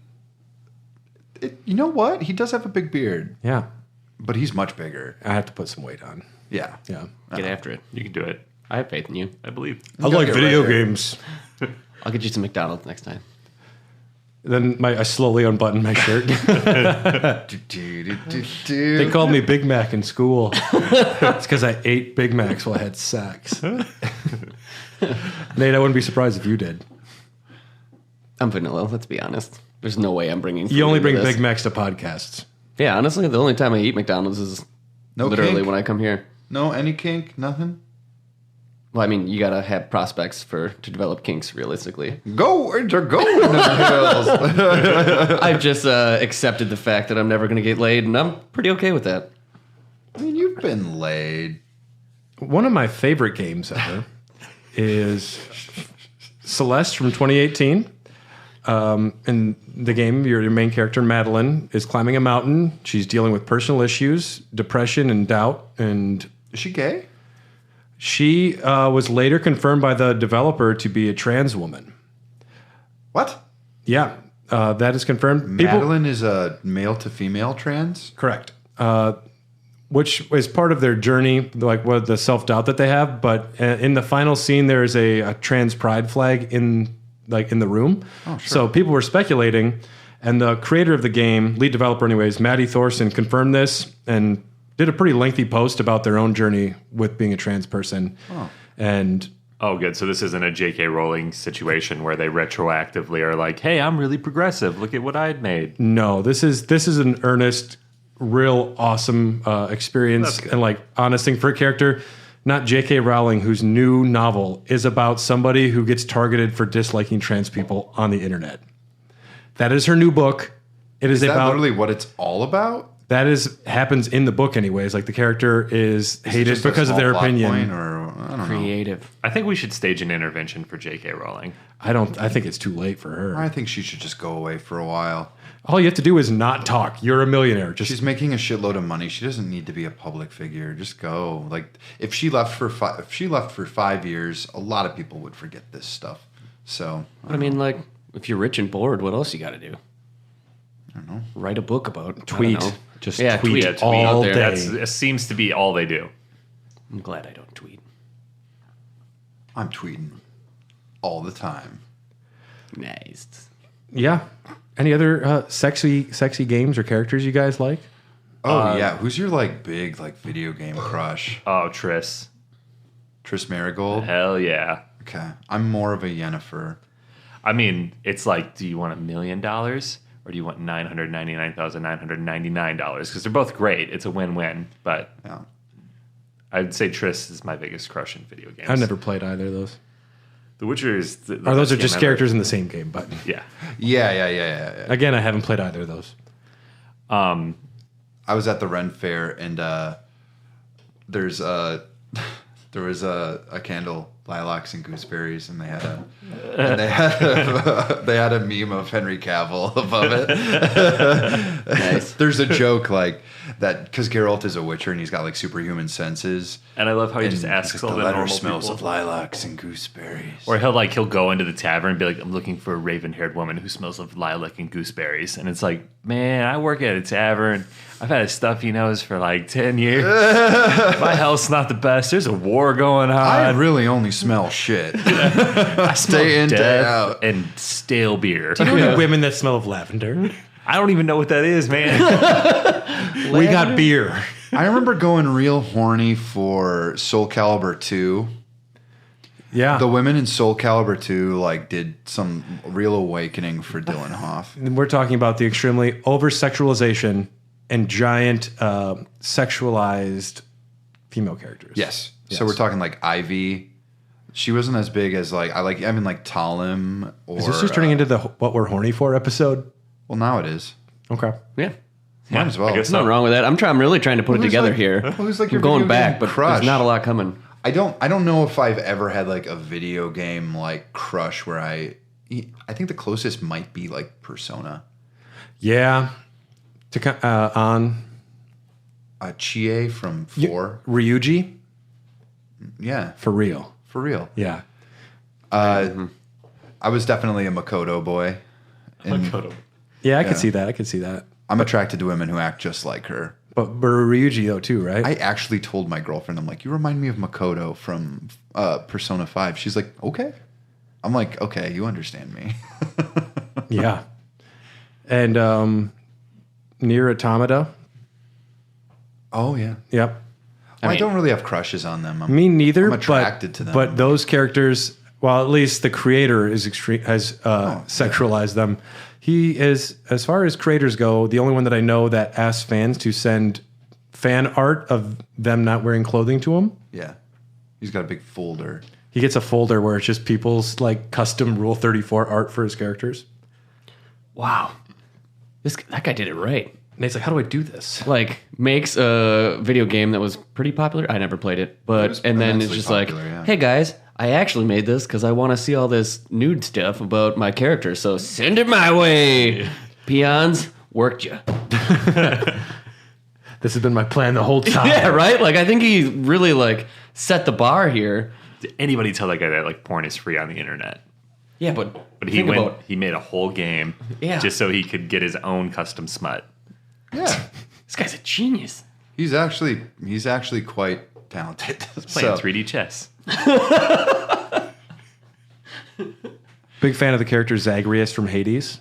You know what? He does have a big beard, Yeah. but he's much bigger. I have to put some weight on. Yeah. Yeah. get after it. You can do it. I have faith in you. I believe. I like get video right there. games. I'll get you some McDonald's next time. Then I slowly unbutton my shirt. They called me Big Mac in school. It's because I ate Big Macs while I had sex. Nate, I wouldn't be surprised if you did. I'm vanilla, let's be honest. There's no way I'm bringing food You only into bring this. Big Macs to podcasts. Yeah, honestly, the only time I eat McDonald's is literally kink? when I come here. No, any kink? Nothing? Well, I mean, you gotta have prospects to develop kinks realistically. Go into the hills. I've just accepted the fact that I'm never gonna get laid, and I'm pretty okay with that. I mean, you've been laid. One of my favorite games ever is Celeste from 2018. In the game, your main character, Madeline, is climbing a mountain. She's dealing with personal issues, depression, and doubt. And Is she gay? she was later confirmed by the developer to be a trans woman. What? Yeah, that is confirmed. Madeline is a male to female trans? Correct. Which is part of their journey, like what the self-doubt that they have. But in the final scene, there is a trans pride flag in the room. Oh, sure. So people were speculating, and the creator of the game, lead developer anyways, Maddie Thorson, confirmed this and did a pretty lengthy post about their own journey with being a trans person. Oh. And Oh, good. So this isn't a J.K. Rowling situation where they retroactively are like, "Hey, I'm really progressive. Look at what I'd made." no, this is an earnest, real awesome experience and like honest thing for a character. Not J.K. Rowling, whose new novel is about somebody who gets targeted for disliking trans people on the internet. That is her new book. It is Is that about literally what it's all about? that happens in the book anyways. Like the character is hated Just a because of small their plot opinion. point, or I don't know. Creative. I think we should stage an intervention for J.K. Rowling. I think it's too late for her. I think she should just go away for a while. All you have to do is not talk. You're a millionaire. Just She's making a shitload of money. She doesn't need to be a public figure. Just go. Like if she left for 5 years, a lot of people would forget this stuff. So But I mean, like, if you're rich and bored, what else you gotta do? I don't know. Write a book about tweet. I don't know. Just Yeah, tweet, tweet all out there. day. That seems to be all they do. I'm glad I don't tweet. I'm tweeting all the time. Nice. Yeah. Any other sexy games or characters you guys like? Oh yeah, who's your like big like video game crush? Oh, Triss. Triss Marigold. Hell yeah. Okay, I'm more of a Yennefer. I mean, it's like, do you want $1 million or do you want $999,999? Because they're both great. It's a win-win. But Yeah. I'd say Triss is my biggest crush in video games. I've never played either of those. The Witcher is. The Or those best are game just ever. characters in the same game, but Yeah. Yeah. again, I haven't played either of those. I was at the Ren Fair and there was a candle, lilacs and gooseberries, and they had a meme of Henry Cavill above it. Nice. There's a joke like that because Geralt is a Witcher and he's got like superhuman senses. And I love how he just And asks he's all like, the the letter normal smells people. of lilacs and gooseberries. Or he'll go into the tavern and be like, I'm looking for a raven-haired woman who smells of lilac and gooseberries. And it's like, man, I work at a tavern. I've had a stuffy nose for like 10 years. My health's not the best. There's a war going on. I really only smell shit. I smell day in, day death out. and stale beer. Do you know any women that smell of lavender? I don't even know what that is, man. We got beer. I remember going real horny for Soul Calibur 2. Yeah. The women in Soul Calibur 2 like did some real awakening for Dylan Hoff. And we're talking about the extremely over-sexualization and giant sexualized female characters. Yes. So we're talking like Ivy. She wasn't as big as like like Talim or Is this just turning into the What We're Horny For episode? well now it is. Okay. Yeah. Might as well. I guess There's nothing wrong with that. I'm really trying to put it Who's together like- here. who's like your I'm going video back, game but crush? there's not a lot coming. I don't know if I've ever had like a video game like crush where I think the closest might be like Persona. Yeah. On Chie from 4. Ryuji, Yeah, for real. for real. Yeah. I was definitely a Makoto boy. And Yeah, I could see that. I could see that. I'm attracted to women who act just like her. But Ryuji, though, too, right? I actually told my girlfriend, I'm like, you remind me of Makoto from Persona 5. She's like, okay. I'm like, okay, you understand me. Yeah. And Nier Automata. Oh, yeah. Yep. I don't really have crushes on them. Me neither. I'm attracted to them. But those characters, well, at least the creator has sexualized them. He is, as far as creators go, the only one that I know that asks fans to send fan art of them not wearing clothing to him. Yeah. He's got a big folder. He gets a folder where it's just people's like custom Rule 34 art for his characters. Wow. That guy did it right. And he's like, how do I do this? Like, makes a video game that was pretty popular. I never played it. But, and then it's immensely just popular, like, yeah. hey guys, I actually made this because I want to see all this nude stuff about my character. So send it my way. Peons, worked you. This has been my plan the whole time. Yeah, right? Like, I think he really, like, set the bar here. Did anybody tell that guy that like porn is free on the internet? Yeah, but He made a whole game just so he could get his own custom smut. Yeah. This guy's a genius. He's actually quite talented. Playing 3D chess. Big fan of the character Zagreus from Hades.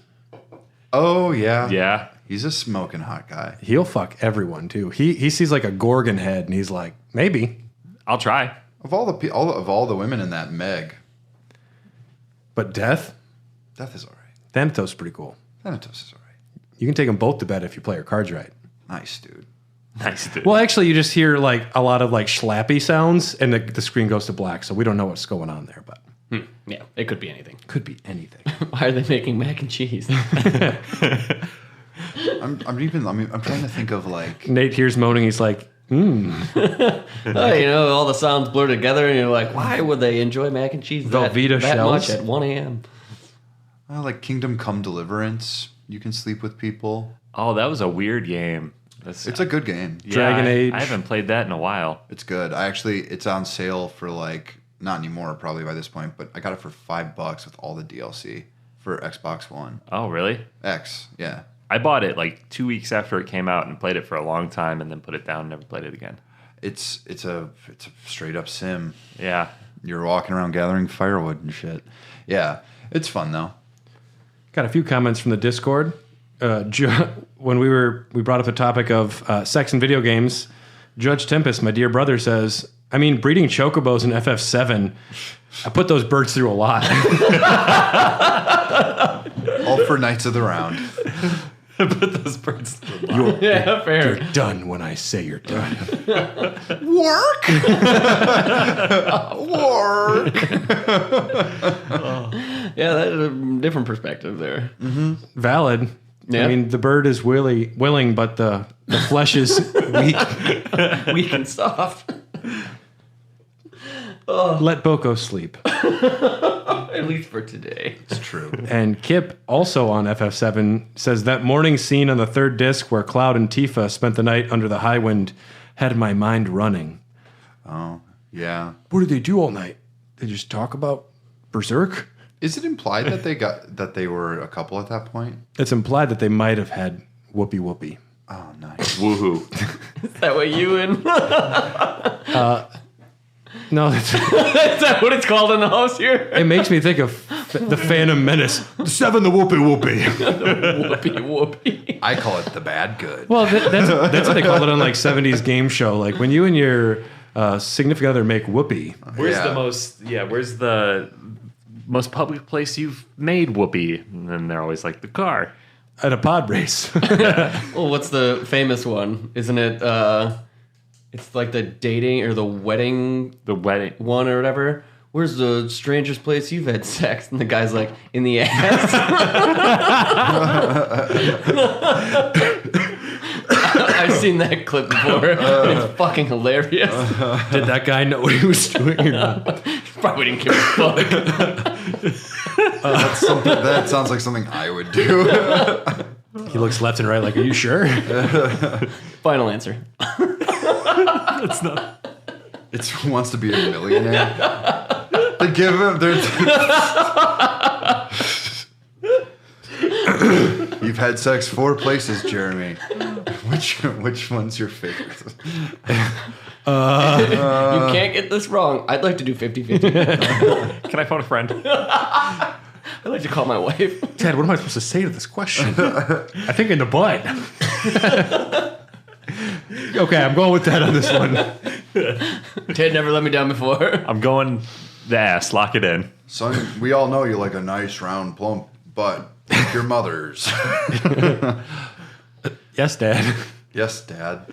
Oh, yeah. Yeah. He's a smoking hot guy. He'll fuck everyone too. He sees like a Gorgon head and he's like, maybe. I'll try. Of all the women in that Meg, But Death is all right. Thanatos is pretty cool. Thanatos is all right. You can take them both to bed if you play your cards right. Nice, dude. Nice, dude. Well, actually, you just hear like a lot of like schlappy sounds and the screen goes to black. So we don't know what's going on there, but Yeah, it could be anything. could be anything. Why are they making mac and cheese? I'm trying to think of like Nate hears moaning. He's like, Oh, all the sounds blur together, and you're like, why would they enjoy mac and cheese Velveeta that shells? much at 1 a.m.? like Kingdom Come Deliverance. You can sleep with people. Oh, that was a weird game. It's a good game. Dragon Age. I haven't played that in a while. It's good. It's on sale for like not anymore probably by this point, but I got it for $5 with all the DLC for Xbox One Oh, really? X. Yeah. I bought it like 2 weeks after it came out and played it for a long time and then put it down and never played it again. It's a straight up sim. Yeah. You're walking around gathering firewood and shit. Yeah, it's fun though. Got a few comments from the Discord. When we brought up the topic of sex in video games, Judge Tempest, my dear brother, says, I mean, breeding chocobos in FF7, I put those birds through a lot. All for Knights of the Round. Put those birds through a lot. Yeah, fair. You're done when I say you're done. Work! Work! Yeah, that's a different perspective there. Valid. Yeah. I mean, the bird is willing, but the flesh is weak. Weak and soft. Let Boko sleep. At least for today. It's true. And Kip, also on FF7, says that morning scene on the third disc where Cloud and Tifa spent the night under the high wind had my mind running. Oh, yeah. What did they do all night? They just talk about Berserk? Is it implied that they were a couple at that point? It's implied that they might have had whoopee whoopee. Oh, nice. Woohoo. Is that what you and... No, Is that what it's called in the house here? it makes me think of the Phantom Menace. 7 the whoopee whoopee. Whoopee whoopee. I call it the bad good. Well, that's what they called it on like 70s game show. Like when you and your significant other make whoopee. Where's Yeah. where's the most public place you've made whoopee? And then they're always like, the car. At a pod race. Well, what's the famous one? Isn't it, it's like the dating or the wedding The wedding. one or whatever? Where's the strangest place you've had sex? And the guy's like, in the ass. I've seen that clip before. It's fucking hilarious. Did that guy know what he was doing or not? Probably didn't give a fuck. That sounds like something I would do. He looks left and right like, are you sure? Final answer. It wants to be a millionaire. They give him their. You've had sex 4 places, Jeremy. Which one's your favorite? You can't get this wrong. I'd like to do 50-50. Can I phone a friend? I'd like to call my wife. Ted, what am I supposed to say to this question? I think in the butt. Okay, I'm going with Ted on this one. Ted never let me down before. I'm going the ass. Lock it in. Son, we all know you like a nice, round, plump butt. Like your mother's. Yes, Dad. Yes, Dad.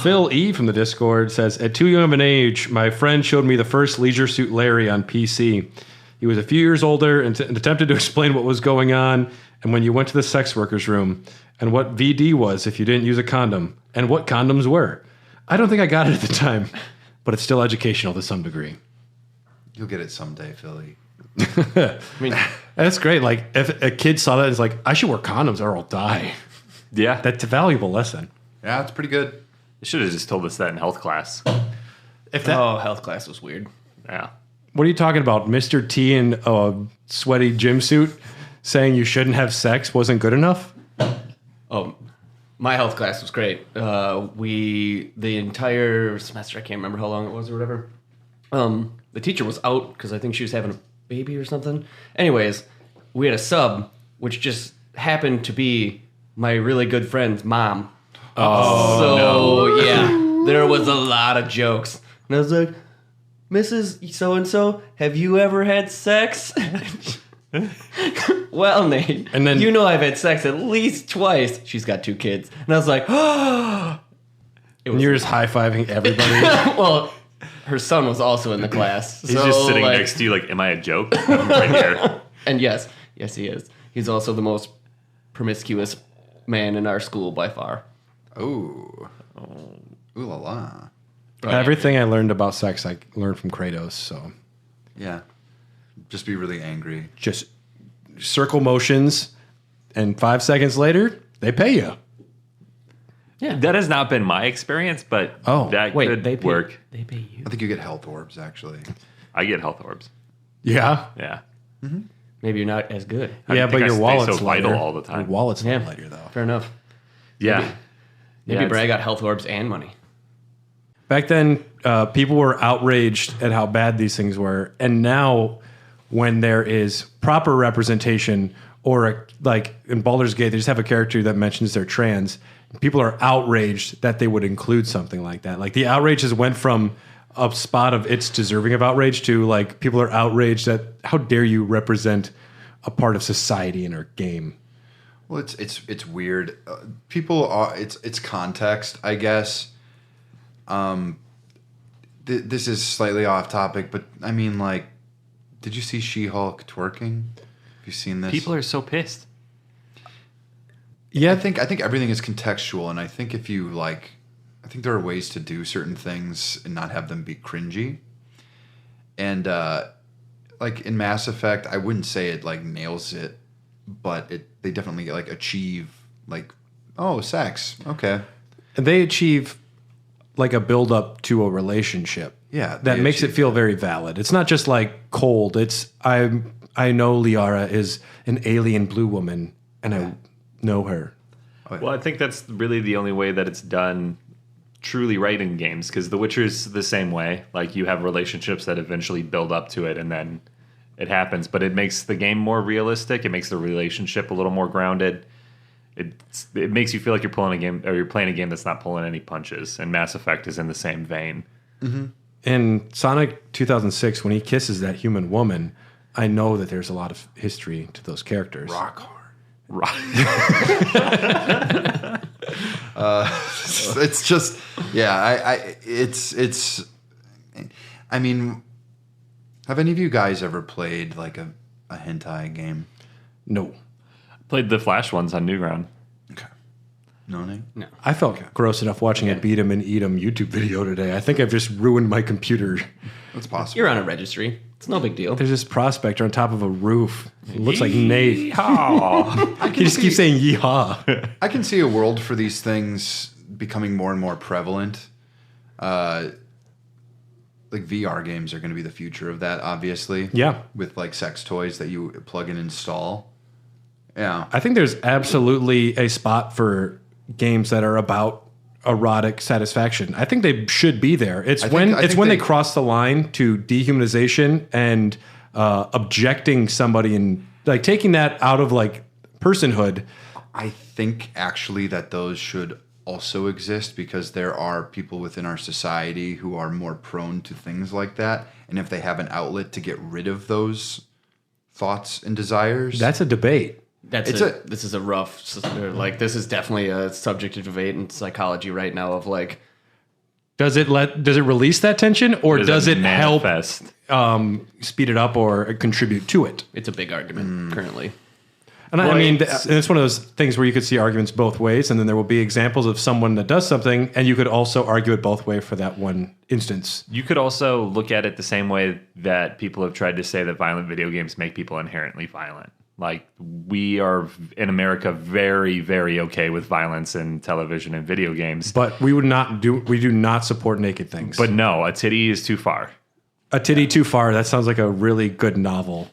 Phil E. from the Discord says, at too young of an age, my friend showed me the first Leisure Suit Larry on PC. He was a few years older and attempted to explain what was going on and when you went to the sex workers room and what VD was if you didn't use a condom and what condoms were. I don't think I got it at the time, but it's still educational to some degree. You'll get it someday, Philly. I mean, That's great. Like if a kid saw that, it's like, I should wear condoms or I'll die. Yeah. That's a valuable lesson. Yeah, it's pretty good. They should have just told us that in health class. If that, health class was weird. Yeah. what are you talking about? Mr. T in a sweaty gym suit saying you shouldn't have sex wasn't good enough? Oh, my health class was great. The entire semester, I can't remember how long it was or whatever. The teacher was out because I think she was having a baby or something. Anyways, we had a sub, which just happened to be my really good friend's mom. Yeah, there was a lot of jokes. And I was like, Mrs. So-and-so, have you ever had sex? Well, Nate, And then- you know I've had sex at least twice. She's got 2 kids. And I was like, oh. And you're just high-fiving everybody. Well, her son was also in the class. He's just sitting next to you like, am I a joke? I'm right here. And yes, he is. He's also the most promiscuous man in our school by far. Ooh. Ooh la la. Everything I learned about sex, I learned from Kratos, so... Yeah. Just be really angry. Just circle motions, and 5 seconds later, they pay you. That has not been my experience, but that could work. They pay you. I think you get health orbs, actually. I get health orbs. Yeah? Yeah. Maybe you're not as good. I Yeah, think but I your stay wallet's so vital lighter. all the time. Your wallet's Yeah. lighter, though. Fair enough. Yeah. Maybe Yeah, Brad got health orbs and money. Back then, people were outraged at how bad these things were, and now when there is proper representation, or like in Baldur's Gate, they just have a character that mentions they're trans. People are outraged that they would include something like that. Like the outrage has went from a spot of it's deserving of outrage to like people are outraged that how dare you represent a part of society in our game. Well, it's weird. People are it's context, I guess. This is slightly off topic, but I mean, like, did you see She-Hulk twerking? Have you seen this? People are so pissed. Yeah, I think everything is contextual, and I think if you like, I think there are ways to do certain things and not have them be cringy. And like in Mass Effect, I wouldn't say it like nails it, but they definitely like achieve like, oh, sex, okay, and they achieve like a build up to a relationship. Yeah, that makes it feel very valid. It's not just like cold. It's I know Liara is an alien blue woman, and I know her. Well, I think that's really the only way that it's done truly right in games, because The Witcher's the same way. Like, you have relationships that eventually build up to it, and then it happens. But it makes the game more realistic. It makes the relationship a little more grounded. It makes you feel like you're pulling a game, or you're playing a game that's not pulling any punches. And Mass Effect is in the same vein. Mm-hmm. In Sonic 2006, when he kisses that human woman, I know that there's a lot of history to those characters. Rock hard. It's just, yeah. It's. I mean, have any of you guys ever played like a hentai game? No. Played the Flash ones on Newground. Okay. No, Nate? No. I felt gross enough watching a Beat 'em and Eat 'em YouTube video today. I think I've just ruined my computer. That's possible. You're on a registry. It's no big deal. There's this prospector on top of a roof. It looks like Nate. Yeehaw. He just keeps saying yeehaw. I can see a world for these things becoming more and more prevalent. Like VR games are going to be the future of that, obviously. Yeah. With like sex toys that you plug and install. Yeah. I think there's absolutely a spot for games that are about erotic satisfaction. I think they should be there. It's when they cross the line to dehumanization and objecting somebody and like taking that out of like personhood. I think actually that those should also exist because there are people within our society who are more prone to things like that. And if they have an outlet to get rid of those thoughts and desires, that's a debate. This is a rough, like, this is definitely a subject of debate in psychology right now of like, does it release that tension or does it help speed it up or contribute to it? It's a big argument currently. And I mean, it's one of those things where you could see arguments both ways, and then there will be examples of someone that does something, and you could also argue it both ways for that one instance. You could also look at it the same way that people have tried to say that violent video games make people inherently violent. Like, we are in America very, very okay with violence in television and video games. But we do not support naked things. But no, a titty is too far. A titty too far. That sounds like a really good novel.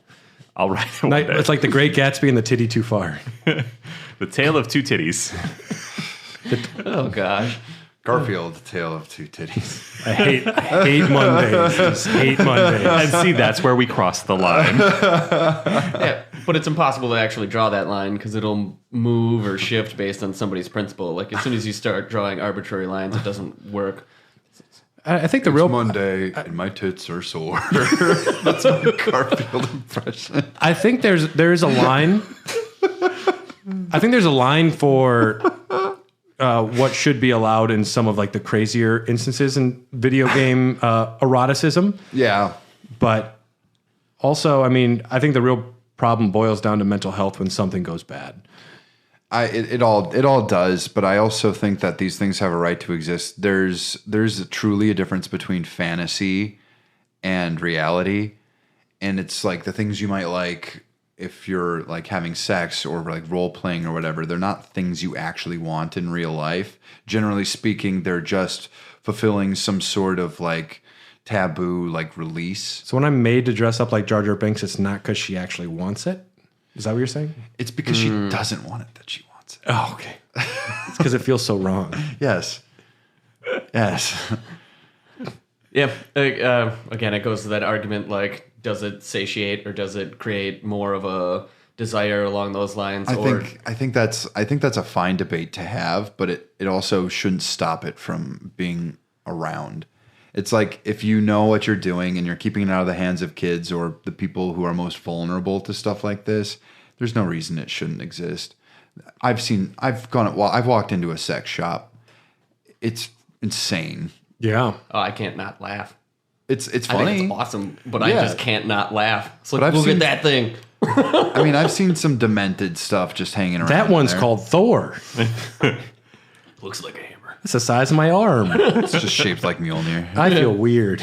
I'll write it one day. It's like The Great Gatsby and The Titty Too Far. The Tale of Two Titties. Oh gosh. Garfield, The Tale of Two Titties. I hate Mondays. Just hate Mondays. And see, that's where we cross the line. Yeah, but it's impossible to actually draw that line because it'll move or shift based on somebody's principle. Like, as soon as you start drawing arbitrary lines, it doesn't work. I think the It's real Monday and my tits are sore. That's my Garfield impression. I think there's a line. I think there's a line for what should be allowed in some of like the crazier instances in video game eroticism. Yeah, but also, I mean, I think the real problem boils down to mental health when something goes bad. It all does, but I also think that these things have a right to exist. There's truly a difference between fantasy and reality, and it's like the things you might like if you're like having sex or like role playing or whatever. They're not things you actually want in real life. Generally speaking, they're just fulfilling some sort of like taboo like release. So when I'm made to dress up like Jar Jar Binks, it's not because she actually wants it. Is that what you're saying? It's because she doesn't want it that she wants it. Oh, okay. It's because it feels so wrong. Yes. Yeah. Again, it goes to that argument, like, does it satiate or does it create more of a desire along those lines? I think that's a fine debate to have, but it also shouldn't stop it from being around. It's like if you know what you're doing and you're keeping it out of the hands of kids or the people who are most vulnerable to stuff like this, there's no reason it shouldn't exist. I've walked into a sex shop. It's insane. Yeah. Oh, I can't not laugh. It's I funny. think it's awesome, but I just can't not laugh. So But I've look seen- at that thing. I mean, I've seen some demented stuff just hanging around. That one's there. called Thor. Looks like a hammer. It's the size of my arm. It's just shaped like Mjolnir. I feel weird.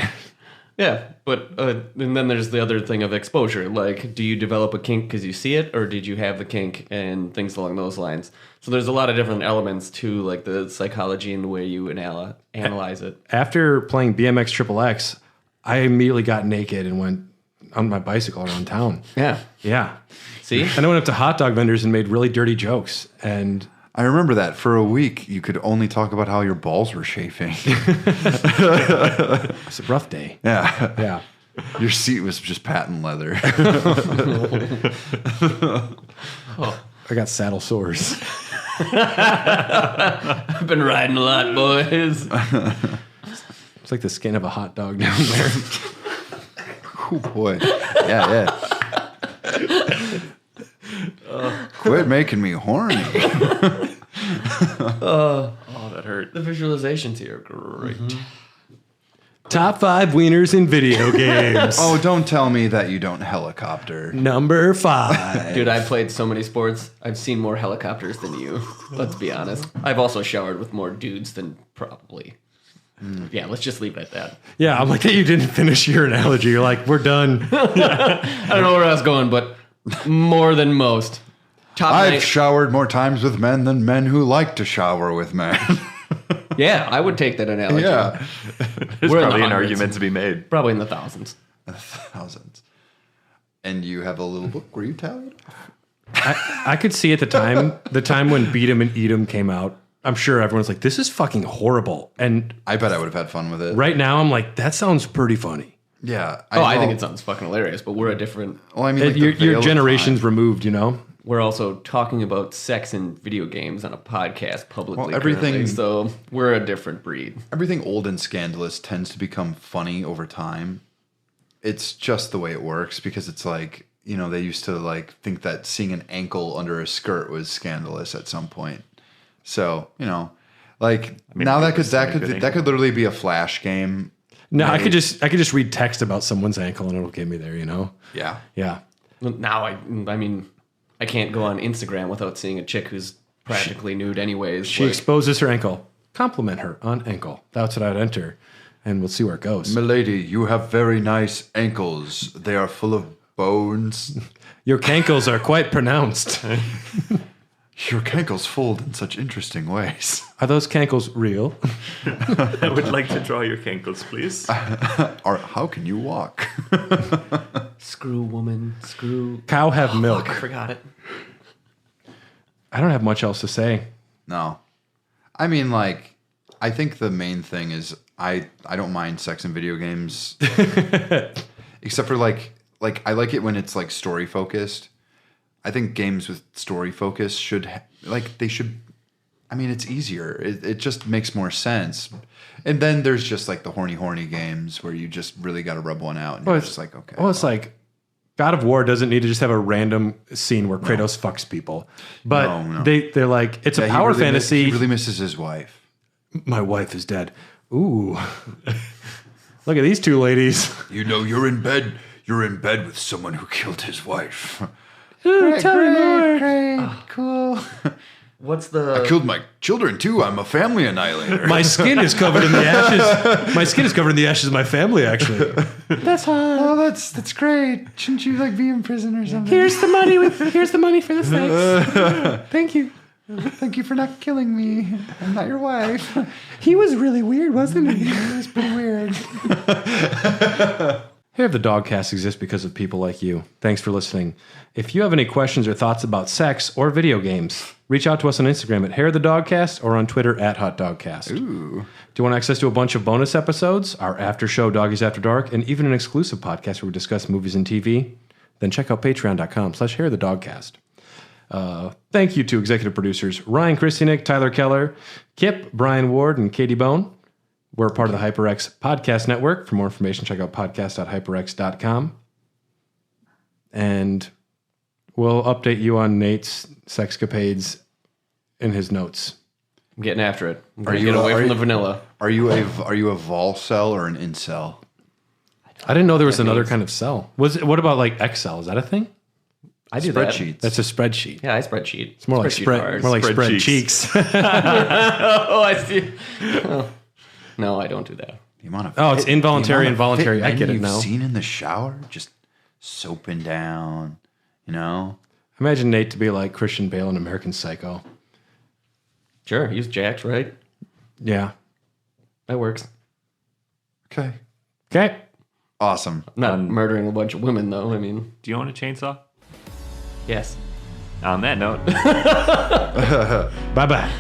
Yeah, but and then there's the other thing of exposure. Like, do you develop a kink because you see it, or did you have the kink and things along those lines? So there's a lot of different elements to like the psychology and the way you analyze it. After playing BMX XXX, I immediately got naked and went on my bicycle around town. Yeah. Yeah. See? And I went up to hot dog vendors and made really dirty jokes. And I remember that for a week, you could only talk about how your balls were chafing. it's a rough day. Yeah. Yeah. Your seat was just patent leather. I got saddle sores. I've been riding a lot, boys. It's like the skin of a hot dog down there. Oh, boy. Yeah. Quit making me horny. Oh, that hurt. the visualizations here are great. Top 5 wieners in video games. Oh, don't tell me that you don't helicopter. Number 5. Dude, I've played so many sports. I've seen more helicopters than you. Let's be honest. I've also showered with more dudes than probably. Yeah, let's just leave it at that. Yeah, I'm like that you didn't finish your analogy. You're like, we're done. I don't know where I was going, but more than most. Top I've 9 showered more times with men than men who like to shower with men. Yeah, I would take that analogy. Yeah. There's We're in the probably an hundreds. argument to be made. Probably in the thousands. Thousands. And you have a little book where you tally it? I could see at the time when Beat 'em and Eat 'em came out, I'm sure everyone's like, this is fucking horrible. And I bet I would have had fun with it. right now, I'm like, that sounds pretty funny. Yeah. I think it sounds fucking hilarious, but we're a different... Well, I mean, like the veil Your of generation's time. removed, you know? We're also talking about sex in video games on a podcast publicly. Well, everything- currently, so we're a different breed. Everything old and scandalous tends to become funny over time. It's just the way it works because it's like, you know, they used to like think that seeing an ankle under a skirt was scandalous at some point. So, you know, like now that could literally be a Flash game. No, Maybe. I could just read text about someone's ankle and it'll get me there, you know? Yeah. Yeah. Now, I mean, I can't go on Instagram without seeing a chick who's practically nude anyways. She exposes her ankle. Compliment her on ankle. That's what I'd enter. And we'll see where it goes. Milady, you have very nice ankles. They are full of bones. Your cankles are quite pronounced. Your cankles fold in such interesting ways. Are those cankles real? I would like to draw your cankles, please. Or how can you walk? Screw woman, screw... Cow have milk. I forgot it. I don't have much else to say. No. I mean, like, I think the main thing is I don't mind sex in video games. Except for, like, I like it when it's, like, story focused. I think games with story focus should, I mean, it's easier. It just makes more sense. And then there's just, like, the horny games where you just really got to rub one out. And you're just like, okay. Well, it's like God of War doesn't need to just have a random scene where Kratos fucks people. But No. they're like, it's a Yeah, power fantasy. He really misses his wife. My wife is dead. Ooh. Look at these two ladies. You know, you're in bed with someone who killed his wife. Ooh, tell me more. Great, cool. What's the... I killed my children too. I'm a family annihilator. My skin is covered in the ashes. My skin is covered in the ashes of my family, actually. That's hot. Oh, that's great. Shouldn't you like be in prison or something? Here's the money for the sex. Thank you. Thank you for not killing me. I'm not your wife. He was really weird, wasn't he? It was pretty weird. Hair of the Dogcast exists because of people like you. Thanks for listening. If you have any questions or thoughts about sex or video games, reach out to us on Instagram at Hair of the Dogcast or on Twitter at HotDogcast. Ooh. Do you want access to a bunch of bonus episodes, our after show Doggies After Dark, and even an exclusive podcast where we discuss movies and TV? Then check out patreon.com/Hair of the Dogcast. Thank you to executive producers Ryan Christianick, Tyler Keller, Kip, Brian Ward, and Katie Bone. We're part of the HyperX Podcast Network. For more information, check out podcast.hyperx.com. And we'll update you on Nate's sexcapades in his notes. I'm getting after it. I'm going to get away from the vanilla. Are you a vol cell or an incel? I didn't know there was another kind of cell. What about like Excel? Is that a thing? I do Spreadsheets. That's a spreadsheet. Yeah, I spreadsheet. It's more like spread cheeks. Oh, I see. No, I don't do that. The amount of It's involuntary and voluntary. I get it now. You've seen in the shower, just soaping down, Imagine Nate to be like Christian Bale in American Psycho. Sure, he's jacked, right? Yeah. That works. Okay. Awesome. I'm not murdering a bunch of women, though. I mean, Do you own a chainsaw? yes. On that note, Bye-bye.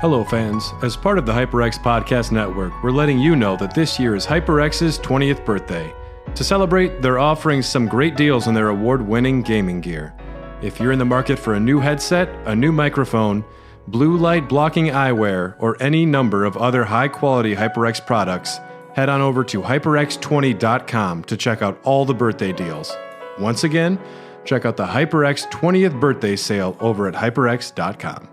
Hello, fans. As part of the HyperX Podcast Network, we're letting you know that this year is HyperX's 20th birthday. To celebrate, they're offering some great deals on their award-winning gaming gear. If you're in the market for a new headset, a new microphone, blue light blocking eyewear, or any number of other high-quality HyperX products, head on over to hyperx20.com to check out all the birthday deals. Once again, check out the HyperX 20th birthday sale over at hyperx.com.